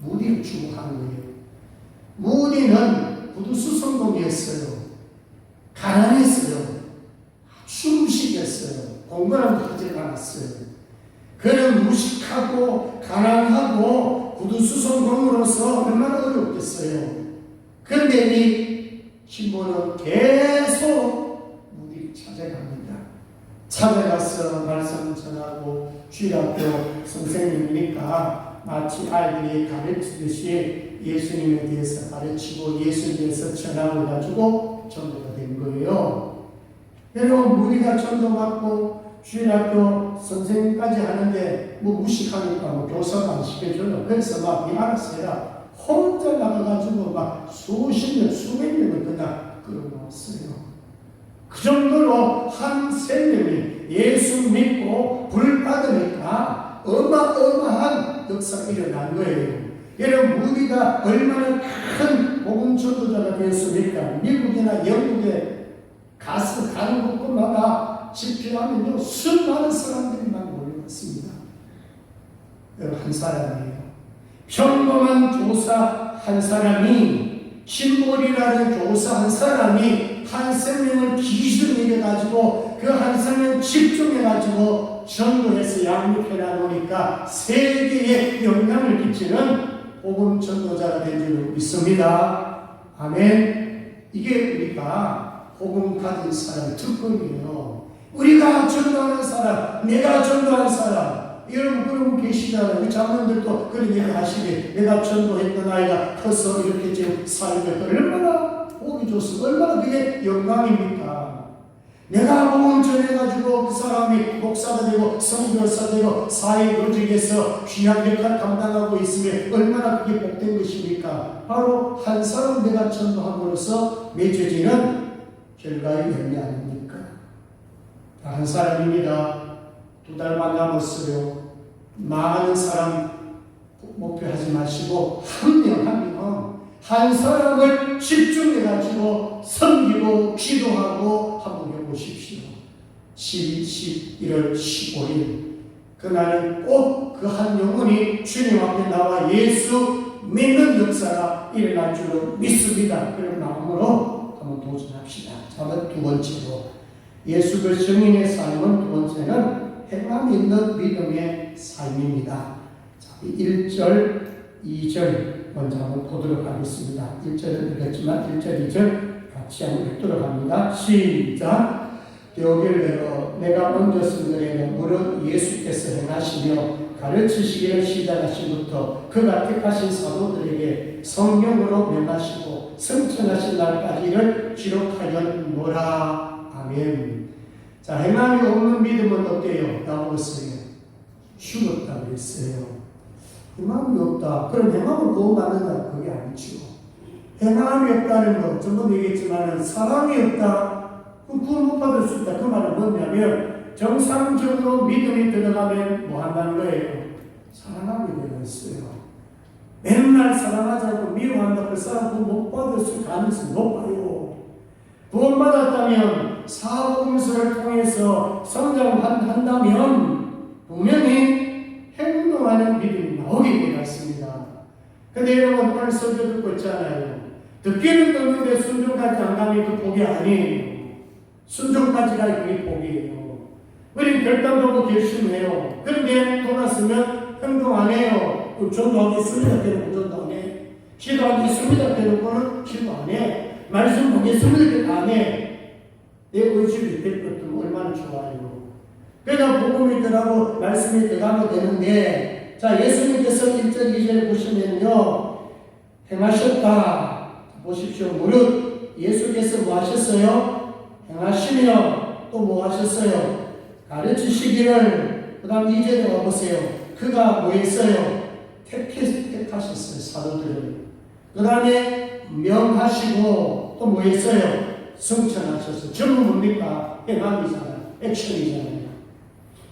무디를 주목하는 거예요. 무디는 구두수성공이었어요. 가난했어요. 무식했어요. 공부를 하지 않았어요. 그는 무식하고 가난하고 구두수성공으로서 얼마나 어렵겠어요. 그런데 이 신부는 계속 무디를 찾아갑니다. 찾아가서 말씀 전하고 주일학교 선생님이니까 마치 아이들이 가르치듯이 예수님에 대해서 가르치고 예수님에 대해서 전함을 가지고 전도가 된 거예요. 여러분 우리가 전도받고 주일학교 선생님까지 하는데 뭐 무식하니까 뭐 교사가 안 시켜줘요. 그래서 막 알아서 해라. 혼자 나가가지고 막 수십 년 수백 년을 그냥 끌어놓았어요. 그 정도로 한 생명이 예수 믿고 불 받으니까 어마어마한 역사가 일어난 거예요. 여러분 무디가 얼마나 큰 복음 전도자가 되었습니까? 미국이나 영국에 가서 가는 곳마다 집회하면요 수많은 사람들이 막 몰려왔습니다. 여러분 한 사람이에요. 평범한 교사 한 사람이 킴볼이라는 교사 한 사람이 한 생명을 기준으로 해가지고 그 한 생명 집중해가지고 전도해서 양육해 놓으니까 세계에 영향을 끼치는 복음 전도자가 된 줄 믿습니다. 아멘. 이게 우리가 복음 가진 사람의 특권이에요. 우리가 전도하는 사람, 내가 전도하는 사람, 여러분 그런 계시잖아요. 우리 장로님들도 그런 얘기 하시게, 내가 전도했던 아이가 커서 이렇게 지금 살고 얼마나 복이 좋습니까? 얼마나 그게 영광입니까? 내가 복음 전해가지고 그 사람이 목사가 되고 선교사 되고 사회 조직에서 귀한 역할 감당하고 있으면 얼마나 그게 복된 것입니까? 바로 한 사람 내가 전도함으로써 맺어지는 결과의 열매 아닙니까? 한 사람입니다. 2달만 남았어요. 많은 사람 목표하지 마시고 한 명 한 사람을 집중해가지고 섬기고 기도하고 한번 해보십시오. 11월 15일 그날은 꼭 그 한 영혼이 주님 앞에 나와 예수 믿는 역사가 일어날 줄로 믿습니다. 그런 마음으로 한번 도전합시다. 자, 두 번째로 예수 그 증인의 삶은 두 번째는 행함 있는 믿음의 삶입니다. 자, 1절, 2절 먼저 한번 보도록 하겠습니다. 1절은 읽었지만 1절, 2절 같이 한번 읽도록 합니다. 시작! 되오길대로 내가 먼저 쓴 글에는 무릇 예수께서 행하시며 가르치시기를 시작하신부터 그가 택하신 사도들에게 성경으로 명하시고 성천하신 날까지를 기록하였노라. 아멘. 자, 행함이 없는 믿음은 어때요? 나오었어요. 죽었다 그랬어요. 행함이 없다. 그럼 행함을 구원받는다? 그게 아니죠. 행함이 없다는 거, 전번 얘기했지만 사람이 없다. 그럼 구원 못 받을 수 있다. 그 말은 뭐냐면 정상적으로 믿음이 들어가면 뭐 한다는 거예요? 사랑하게 되어 있어요. 맨날 사랑하자고 미워한다. 그 사람 구원 못 받을 수 가능성이 높아요. 구원받았다면 사복음서를 통해서 성장한다면 분명히 행동하는 믿음이 나오게 되어 있습니다. 근데 여러분 오늘 설교 듣고 있잖아요. 듣기는 듣는데 순종까지 안 가면 그 복이 아니에요. 순종까지가 그게 복이에요. 우리는 결단하고 결심해요. 그런데 돌았으면 행동 안 해요. 전도하겠습니다. 그러고 전도 안 해. 기도하겠습니다. 그러고는 기도 안 해. 말씀 보겠습니다. 안 해. 내 의지를 될 것도 얼마나 좋아요. 그러니까 복음이 들어가고 말씀이 들어가면 되는데, 자, 예수님께서 1절, 2절 보시면요, 행하셨다. 보십시오. 무릇 예수께서 뭐 하셨어요? 행하시며 또 뭐 하셨어요? 가르치시기를. 그 다음 2절에 와보세요. 그가 뭐 했어요? 택하셨어요. 사도들을. 그 다음에 명하시고 또 뭐 했어요? 성천하셨어요. 전부 뭡니까? 행함이잖아요. 액션이잖아요.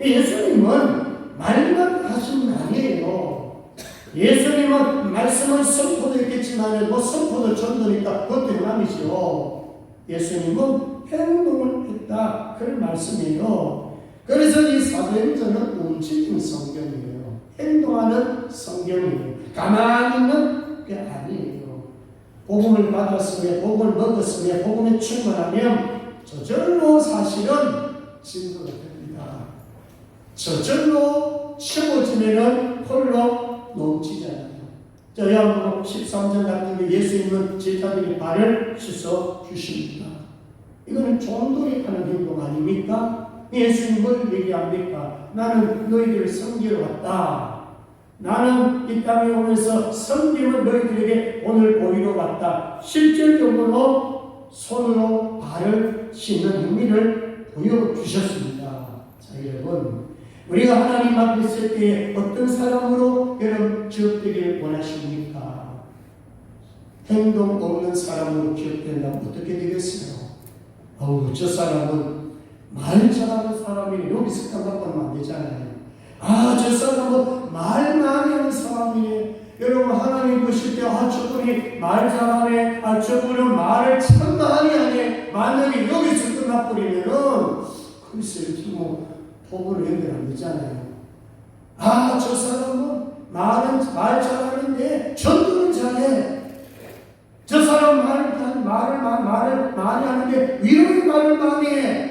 예수님은 말만 하신 분 아니에요. 예수님은 말씀을 선포했겠지만 뭐 선포도 전도니까 그것도 행함이죠. 예수님은 행동을 했다. 그런 말씀이에요. 그래서 이 사도행전은 움직이는 성경이에요. 행동하는 성경이에요. 가만히 있는 게 아니에요. 복음을 받았으며 복음을 먹었으며 복음에 충만하면 저절로 사실은 진도가 됩니다. 저절로 채워지면 홀로 넘치잖아요. 자, 요한복음 13장 같은 게 예수님은 제자들이 발을 씻어 주십니다. 이거는 종도에 하는 행동 아닙니까? 예수님을 얘기합니까? 나는 너희들을 섬기러 왔다. 나는 이 땅에 오면서 섬김을 너희들에게 오늘 보이러 왔다. 실질적으로 손으로 발을 씻는 행위를 보여주셨습니다. 자, 여러분, 우리가 하나님 앞에 있을 때 어떤 사람으로 여러분 기억되기를 원하십니까? 행동 없는 사람으로 기억된다면 어떻게 되겠어요? 저 사람은 말 잘하는 사람이네. 여기서 생각하면 안 되잖아요. 저 사람은 말 많이 하는 사람이네. 여러분, 하나님 보실 때, 저분이 말 잘하네. 저분은 말을 참 많이 하네. 만약에 여기서 끝나버리면은, 글쎄요, 뭐, 복을 연결 안 되잖아요. 저 사람은 말 잘하는데, 전도는 잘해. 저 사람 말을 많이 하는데 위로의 말을 많이 해.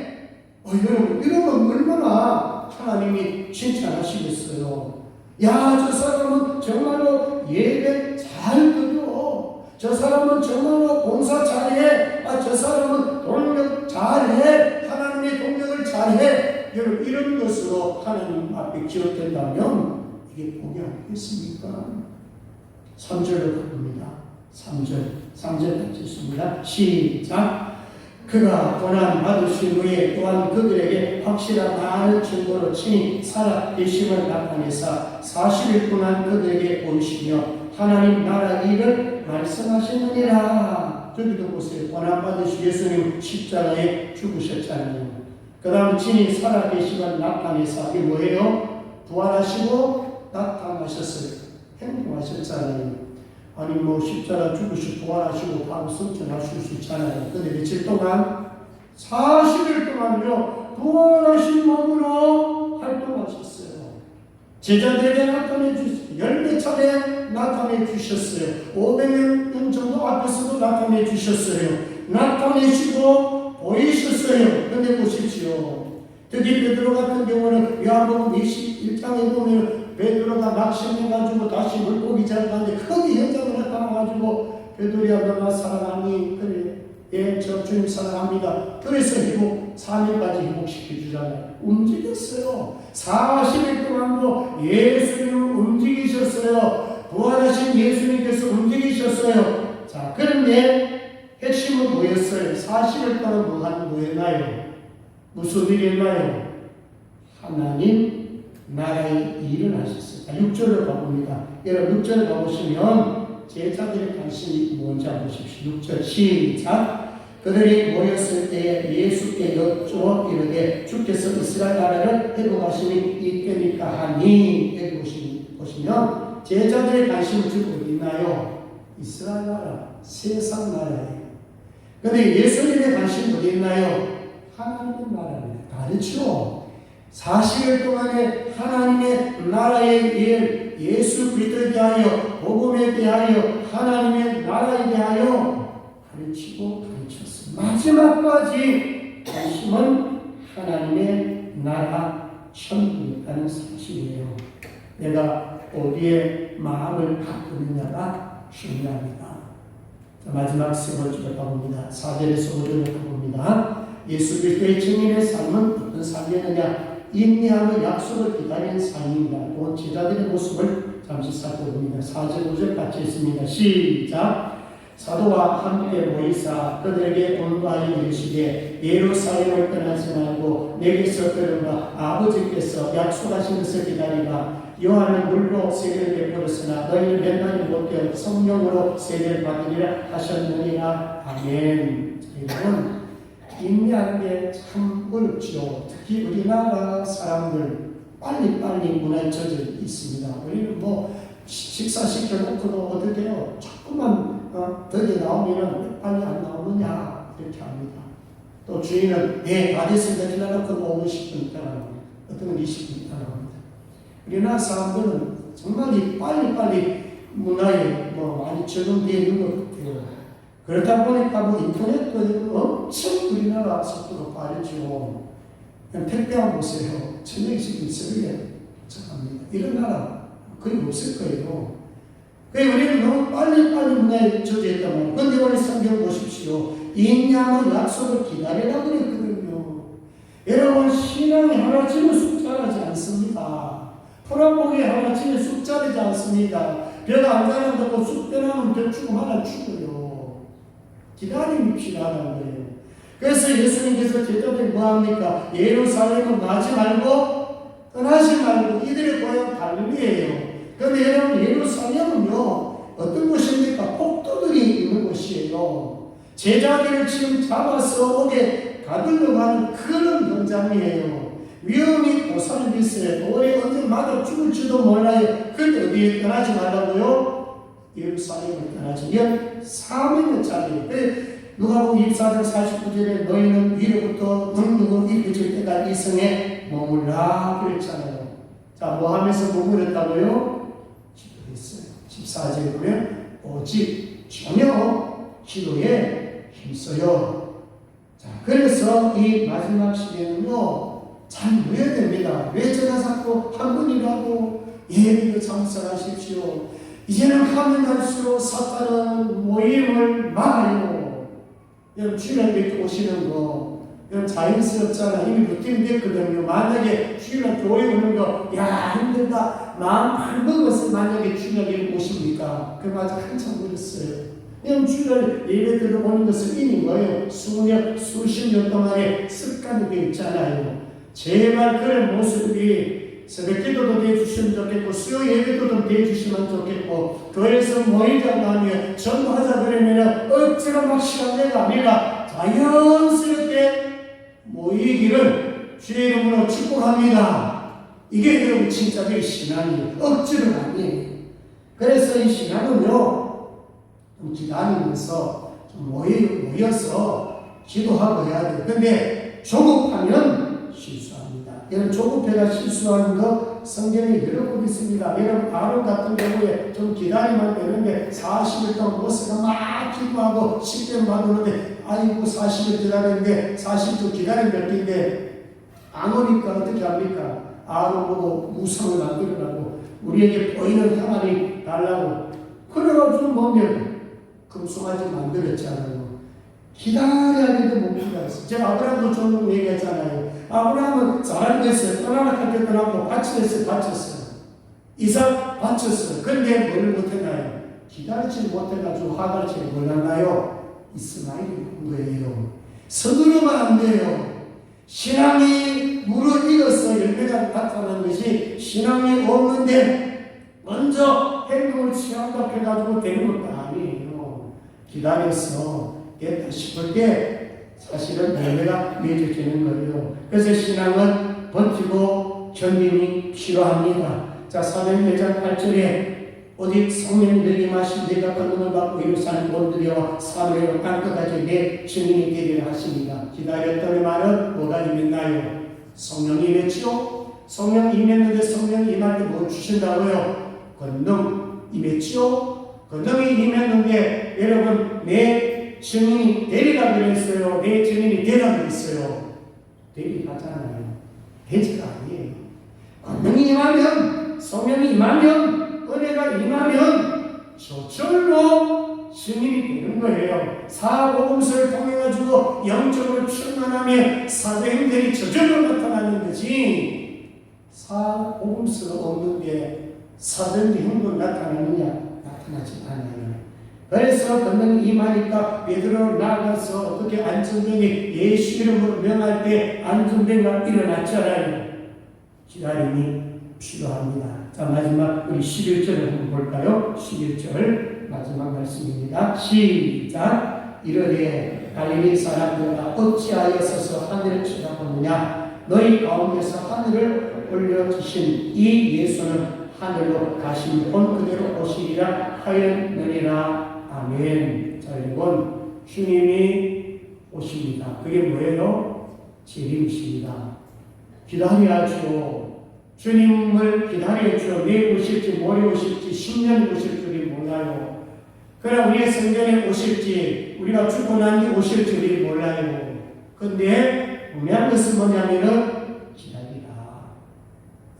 여러분, 이러면 얼마나 하나님이 칭찬하시겠어요. 야, 저 사람은 정말로 예배 잘 드려. 저 사람은 정말로 봉사 잘해. 저 사람은 동력 잘해. 하나님의 동력을 잘해. 여러분, 이런 것으로 하나님 앞에 기록된다면 이게 복이 아니겠습니까? 3절로 가봅니다. 3절 같이 있습니다. 시작. 그가 고난 받으신 후에 또한 그들에게 확실한 많은 증거로 친히 살아 계심을 나타내사 40일 동안 그들에게 보이시며 하나님 나라 일을 말씀하시느니라. 저기도 보세요. 고난 받으신 예수님 십자가에 죽으셨잖아요. 그 다음 친히 살아 계심을 나타내사 이게 뭐예요? 부활하시고 나타나셨어요. 행동하셨잖아요. 아니 뭐 십자가 죽으시고 부활하시고 바로 성천하실 수 있잖아요. 근데 며칠 동안 40일 동안요 부활하신 몸으로 활동하셨어요. 제자들에게 나타내 주셨어요. 10몇 차례 나타내 주셨어요. 500명 정도 앞에서도 나타내 주셨어요. 나타내시고 보이셨어요. 근데 보십시오. 특히 베드로 같은 경우는 요한복음 21장에 보면 베드로가 낙심해가지고 다시 물고기 잡았는데 거기 현장에 나타나가지고 베드로야 너나 사랑하니? 그래. 예, 저 주님 사랑합니다. 그래서 회복 3일까지 회복시켜주잖아요. 움직였어요. 40일 동안도 예수님을 움직이셨어요. 부활하신 예수님께서 움직이셨어요. 자, 그런데 핵심은 뭐였어요? 40일 동안 뭐였나요? 무슨 일이 있나요? 하나님 나라의 일을 하셨어요. 자, 6절을 가봅니다. 여러분 6절을 가보시면 제자들의 관심이 뭔지 보십시오. 6절 시작. 그들이 모였을 때에 예수께 여쭈어 이르되 주께서 이스라엘 나라를 회복하심이 있겠니까 하니. 여기 보시면 제자들의 관심은 지금 어디 있나요? 이스라엘 나라, 세상 나라예요. 그런데 예수님의 관심은 어디 있나요? 하나님의 나라입니다. 다르죠? 40일 동안에 하나님의 나라의 일, 예수 그리스도에 대하여, 복음에 대하여, 하나님의 나라에 대하여 가르치고 가르쳤습니다. 마지막까지 관심은 하나님의 나라, 천국이라는 사실이에요. 내가 어디에 마음을 갖고 있느냐가 중요합니다. 자, 마지막 세 번째로 가봅니다. 4절에서 5절로 가봅니다. 예수 그리스도의 증인의 삶은 어떤 삶이었느냐? 인내하며 약속을 기다리는 삶입니다. 또 제자들의 모습을 잠시 살펴봅니다. 4절 5절 같이 있습니다. 시작. 사도와 함께 모이사 그들에게 온바하여 이르시되 예루살렘을 떠나지 말고 내게서 들은 바 아버지께서 약속하신 것을 기다리라. 요한은 물로 세례를 베풀었으나 너희는 맨날 못되어 성령으로 세례를 받으리라 하셨느니라. 아멘. 여러분, 인내하는 게 참 어렵죠. 특히 우리나라 사람들 빨리 문화에 젖어 있습니다. 우리는 뭐 식사시켜놓고도 어떻게 해요? 조금만 덕에 나오면 빨리 안 나오느냐 이렇게 합니다. 또 주인은 다 됐습니다. 기다려놓고 50분 있다가 나옵니다. 어떤 건 20분 있다가 나옵니다. 우리나라 사람들은 정말 빨리 문화에 많이 적응되어 있는 것 같아요. 그러다 보니까 인터넷도 엄청 우리나라 속도가 빠르죠. 그냥 택배 한번 보세요. 저녁에 지금 새벽에 도착합니다. 이런 나라 거의 없을 거예요. 그래서 우리는 너무 빨리 문화에 젖어 있단 말이에요. 그런데 오늘 성경 보십시오. 인양의 약속을 기다리라고 그랬거든요. 여러분, 신앙이 하나쯤은 쑥 자라지 않습니다. 풀어보기 하나쯤은 쑥 자라지 않습니다. 벼가 안 자란다고 쑥 떠나면 벼 죽으면 하나 죽어요. 기다림이 필요하다는 거예요. 그래서 예수님께서 제자들이 뭐합니까? 예루살렘은 가지 말고 떠나지 말고 이들의 고향 갈릴리예요. 그런데 여러분, 예루살렘은요 어떤 곳입니까? 폭도들이 있는 곳이에요. 제자들을 지금 잡아서 오게 가두려고 하는 그런 현장이에요. 위험이 도사는 있어요. 돌에 언제 맞아 죽을지도 몰라요. 그런데 어디에 떠나지 말라고요? 예루살렘을 떠나지. 이건 3일짜리. 누가복음 24장 49절에 너희는 위로부터 능력으로 입혀질 때가 이성에 머물라 그랬잖아요. 자, 뭐 하면서 머물렀다고요? 기도했어요. 14절에 보면 오직 전혀 기도에 힘써요. 자, 그래서 이 마지막 시대는요, 잘 모여야 됩니다. 왜 제가 자꾸 한 분이라도 예비로 참석하십시오. 이제는 가면 갈수록 사탄은 모임을 막아요. 여러분, 주일날 이렇게 오시는 거, 여러분, 자연스럽잖아. 이미 루틴 됐거든요. 만약에 주일날 교회 오는 거, 야, 힘들다. 마음 발먹어서 만약에 주일날 이렇게 오십니까? 그럼 아직 한참 멀었어요. 여러분, 주일날 예배 들어보는 것은 이미 뭐예요? 수십 년 동안의 습관이 되어 있잖아요. 제발 그런 모습이 새벽 기도도 대해주시면 좋겠고, 수요 예배도 좀 대해주시면 좋겠고, 교회에서 모이자고 하면 전도하자 그러면 억지로 막 시간 내가 아니라 자연스럽게 모이기를 주의 이름으로 축복합니다. 이게 여러분 진짜 내 신앙이에요. 억지로가 아니에요. 그래서 이 신앙은요, 좀 기다리면서 좀 모여서 기도하고 해야 돼요. 근데 조급하면 실수합니다. 여러분, 조급해가 실수하는 거 성경에 여러 번 있습니다. 여러분, 아론 같은 경우에 좀 기다리면 되는데 40일 동안 모세가 막 기도하고 십계명 받았는데, 아이고 40일 기다렸는데 40일 기다린 몇인데 안 오니까 어떻게 합니까? 아론 보고 우상을 만들어라고, 우리에게 보이는 하나님 달라고 그래가지고 보면 금송아지 만들었잖아요. 기다려야 되는데 못 기다렸어요. 제가 아브라함도 좀 얘기했잖아요. 아브라함은 잘했어요. 떠나라 할 때 떠나고 바쳤어요. 바쳤어요. 이삭 바쳤어요. 그런데 뭘 못했나요? 기다리지 못해가지고 하갈치를 몰랐나요? 이스마엘이 온 거예요. 서두르면 안 돼요. 신앙이 무르익어서 열매가 나타나는 것이 신앙이 없는데 먼저 행동을 취한다고 해가지고 되는 것도 아니에요. 기다려서 됐다 싶을 때 사실은 열매가 맺어지는 거예요. 그래서 신앙은 버티고 견딤이 필요합니다. 자, 사도행 1장 8절에 오직 성령 내게 마신 내가 권능을 받고 예루살렘 온들여와 사마리아 땅끝까지 내 증인이 되리라 하십니다. 기다렸더니 말은 뭐가 임했나요? 성령이 임했지요. 성령 임했는데 성령이 임할 때 뭐 주신다고요? 권능 임했지요. 권능이 임했는데 여러분, 내 증인이 되리라 그랬어요. 내 증인이 되라 그랬어요. 되리라잖아요. 되지가 아니에요. 권능이 임하면, 성령이 임하면, 은혜가 임하면 저절로 증인이 되는 거예요. 사복음서를 통해 가지고 영적으로 충만하며 사도행전이 저절로 나타나는 거지, 사복음서가 없는데 사도행전 행동 나타나느냐? 나타나지 않아요. 그래서 권능이 임하니까 베드로 나가서 어떻게 안전병이 예수 이름으로 명할 때 안전병가 일어났잖아요. 기다림이 필요합니다. 자, 마지막 우리 11절을 한번 볼까요? 11절 마지막 말씀입니다. 시작. 이르되 갈릴리 사람들아 어찌하여 서서 하늘을 쳐다보느냐? 너희 가운데서 하늘을 올려주신 이 예수는 하늘로 가신 본 그대로 오시리라 하였느니라. 아멘. 자, 여러분, 주님이 오십니다. 그게 뭐예요? 재림이십니다. 기다려야죠. 주님을 기다렸죠. 내일 오실지 모레 오실지 10년 오실 줄이 몰라요. 그러나 우리의 성전에 오실지 우리가 죽고 난 뒤에 오실 줄이 몰라요. 근데 분명한 것은 뭐냐면은 기다리라.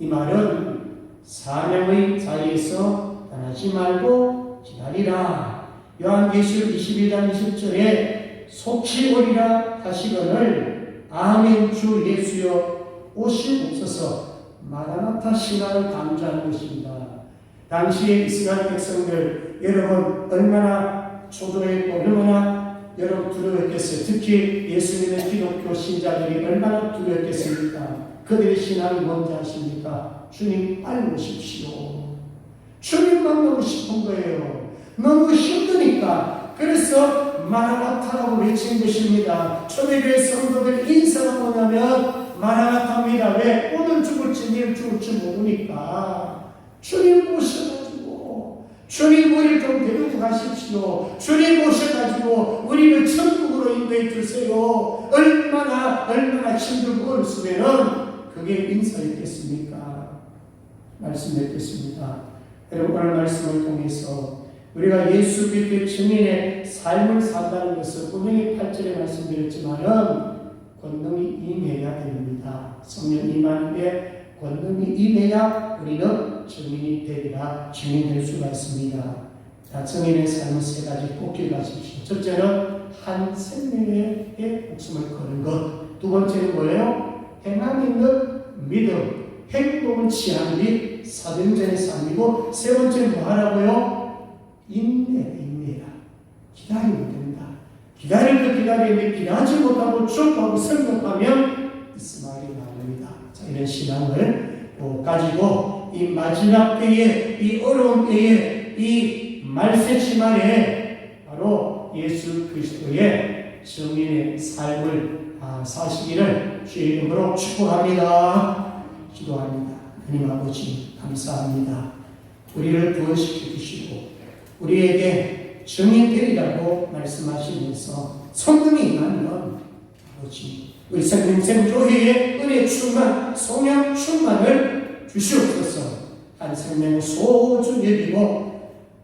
이 말은 사명의 자리에서 떠나지 말고 기다리라. 요한계시록 22장 20절에 속히 오리라 하시거늘 아멘 주 예수여 오시옵소서. 마라나타 신앙을 강조하는 것입니다. 당시에 이스라엘 백성들 여러분 얼마나 초조했고 얼마나 여러분 두려웠겠어요. 특히 예수님의 기독교 신자들이 얼마나 두려웠겠습니까? 그들의 신앙이 뭔지 아십니까? 주님 빨리 오십시오. 주님 만나고 싶은 거예요. 너무 힘드니까. 그래서 마라나타라고 외친 것입니다. 초대교회 성도들 인사가 뭐냐면 마라나타입니다. 왜? 오늘 죽을지 내일 죽을지 모르니까 주님 오셔가지고 주님 우리를 좀 데리고 가십시오. 주님 오셔가지고 우리를 천국으로 인도해 주세요. 얼마나 힘들고 어려우면은 그게 인사였겠습니까? 말씀했겠습니다. 여러분 오늘 말씀을 통해서 우리가 예수 그리스도의 증인의 삶을 산다는 것은 분명히 8절에 말씀드렸지만은 권능이 임해야 됩니다. 성령 임하는데 권능이 임해야 우리는 증인이 되리라 증인될 수가 있습니다. 자, 증인의 삶은 세 가지 꼭 기억하십시오. 첫째는 한 생명의 목숨을 거는 것. 두 번째는 뭐예요? 행함 있는 믿음, 행동을 취하는 이 사도행전의 삶이고, 세 번째는 뭐 하라고요? 인내라. 기다리면 된다. 기다리는데 기다리지 못하고 죽고 성급하면 이스마엘이 나옵니다. 자, 이런 신앙을 가지고 이 마지막 때에, 이 어려운 때에, 이 말세치말에 바로 예수 그리스도의 증인의 삶을 사시기를 주의 이름으로 축복합니다. 기도합니다. 하나님 아버지 감사합니다. 우리를 구원시켜 주시고 우리에게 증인 되리라고 말씀하시면서 성령이 임하면 아버지 우리 생명생교회의 은혜 충만, 성령 충만을 주시옵소서. 한 생명을 소중히 여기고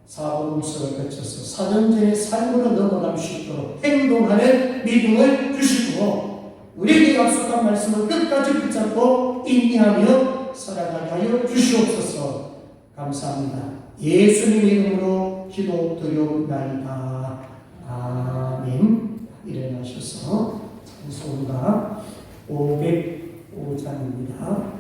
사복음서를 거쳐서 사도행전의 삶으로 넘어갈 수 있도록 행동하는 믿음을 주시고 우리에게 약속한 말씀을 끝까지 붙잡고 인내하며 살아가게 하여 주시옵소서. 감사합니다. 예수님 이름으로 기도드려옵나이다. 아멘. 일어나셔서 찬송가 505장입니다.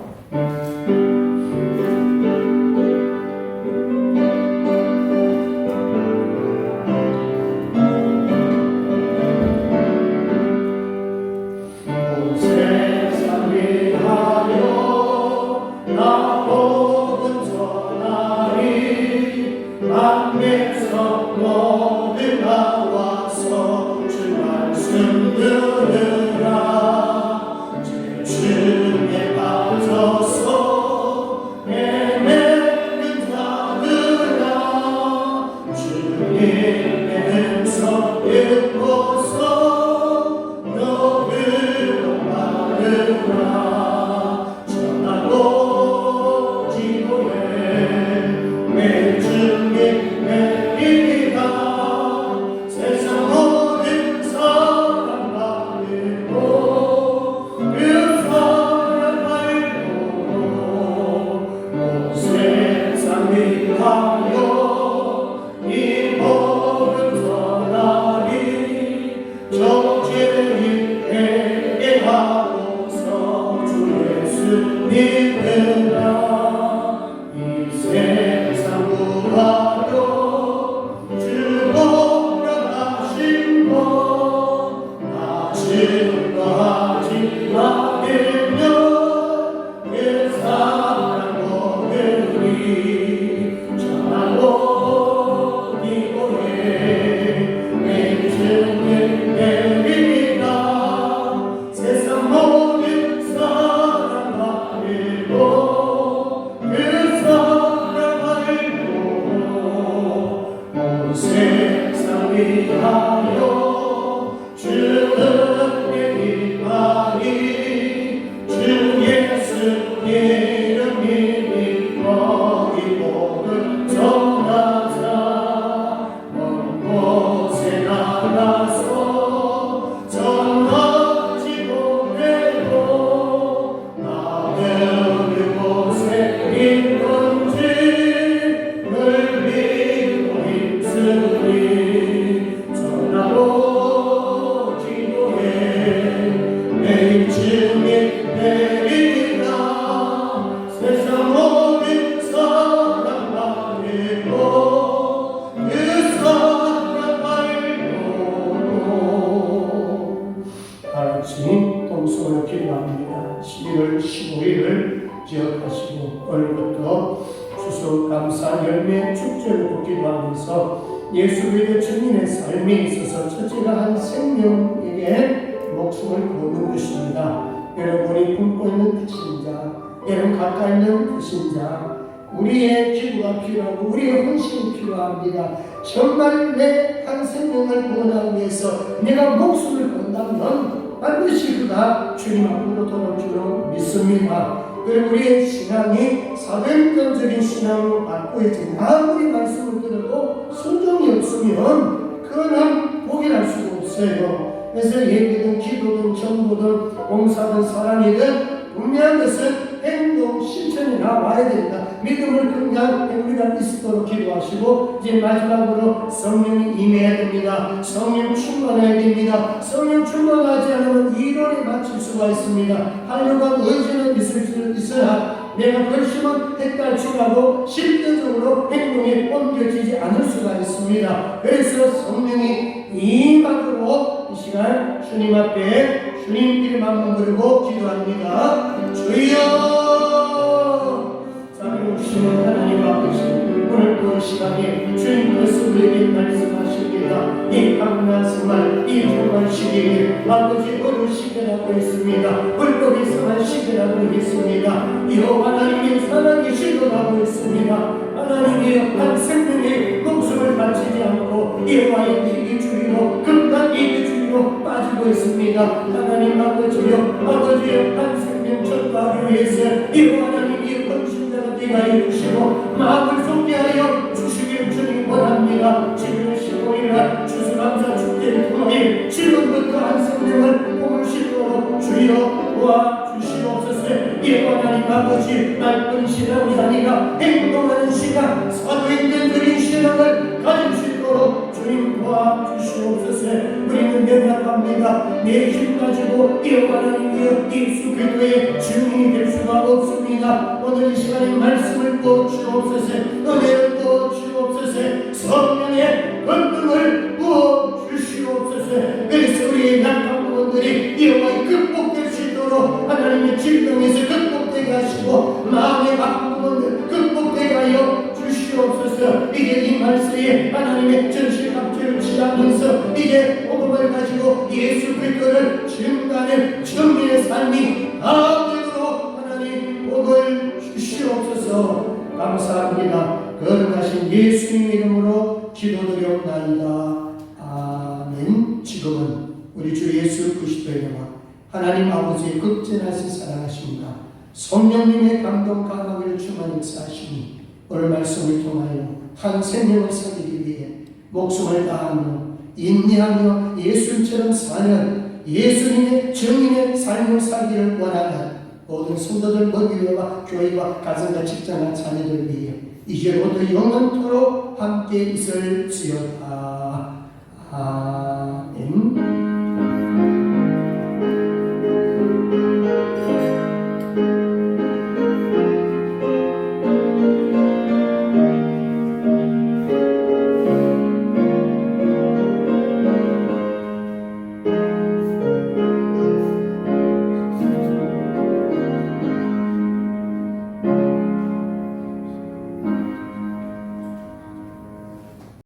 예수 그리스도의 증인의 삶에 있어서 첫째가 한 생명에게 목숨을 거는 것입니다. 여러분이 품고 있는 배신자, 여러분 가까이 있는 배신자, 우리의 기도가 필요하고 우리의 헌신이 필요합니다. 정말 내 한 생명을 구원하기 위해서 내가 목숨을 건다면 반드시 그가 주님 앞으로 돌아올 줄로 믿습니다. 그리고 우리의 신앙이 사변권적인 신앙으로 바꾸어지고 아무리 말씀을 들어도 순종이 없으면 그건 복이랄 수가 없어요. 그래서 예배든 기도든 전도든 봉사든 사랑이든 분명한 것은 행동, 실천이 나와야 된다. 믿음을 그냥 우리가 있도록 기도하시고 이제 마지막으로 성령이 임해야 됩니다. 성령 충만해야 됩니다. 성령 충만하지 않으면 이론에 맞출 수가 있습니다. 하려고 의지는 있어야 내가 결심은 헷갈치라고 실제적으로 행동에 옮겨지지 않을 수가 있습니다. 그래서 성령이 임하도록 이 시간 주님 앞에 주님 이름만 부르고 기도합니다. 주여 자비로우신 하나님 아버지, 오늘 또 시간에 주님께서 우리에게 말씀하십니다. 이 강난 말, 이 조만 시기에 아버지 어느 시기라고 했습니다. 불법이 상한 시기라고 했습니다. 이호 하나님의 살아계시도라고 했습니다. 하나님의 한 생명의 목숨을 바치지 않고 이와의 이기주의로 극단 이기주의로 빠지고 있습니다. 하나님 아버지여, 아버지의 한 생명 전파하기 위해서 이와 하나님의 헌신자가 되가 이루시고 마음을 속죄하여 주시길 주님 원합니다. 지금 15일날 추수감사 축제를 통해 지금부터 한 생명을 복을 시도록 주여 도와주시옵소서. 이와 하나님 아버지, 말뿐 신앙이 아니라 행동하는 신앙, 사도행전 드린 신앙을 가질 수 있도록 주님 도와주시옵소서. 우리는 연약합니다. 내 힘 가지고 이와 하나님이여 예수 그리스도의 증인이 될 수가 없습니다. 오늘 이 시간에 말씀을 부어 주옵소서. 은혜를 부어 주옵소서. 성령의 권능을 부어 주시옵소서. 그래서 우리의 약한 부분들이 이와 극복될 수 있도록 하나님의 질병에서 극복되게 하시고 마음의 아픈 부분들 극복되게 하여 주시옵소서. 이제 이 말씀에 하나님의 전신갑주를 취하면서 이제 복음을 가지고 예수 그리스도를 증거하는 정리의 삶이 다 되도록 하나님 복을 주시옵소서. 감사합니다. 거룩하신 예수님 이름으로 기도드리옵나이다. 아멘. 지금은 우리 주 예수 그리스도의 영광, 하나님 아버지의 극진하신 사랑하십니다. 성령님의 감동 감화를 충만히 역사하시니 오늘 말씀을 통하여 한 생명을 살리기 위해 목숨을 다하며 인내하며 예수님처럼 사는 예수님의 증인의 삶을 살기를 원하는 모든 성도들 모두와 교회와 가정과 직장과 자녀들 위해 이제부터 영원토록 함께 있을지어다. 아멘.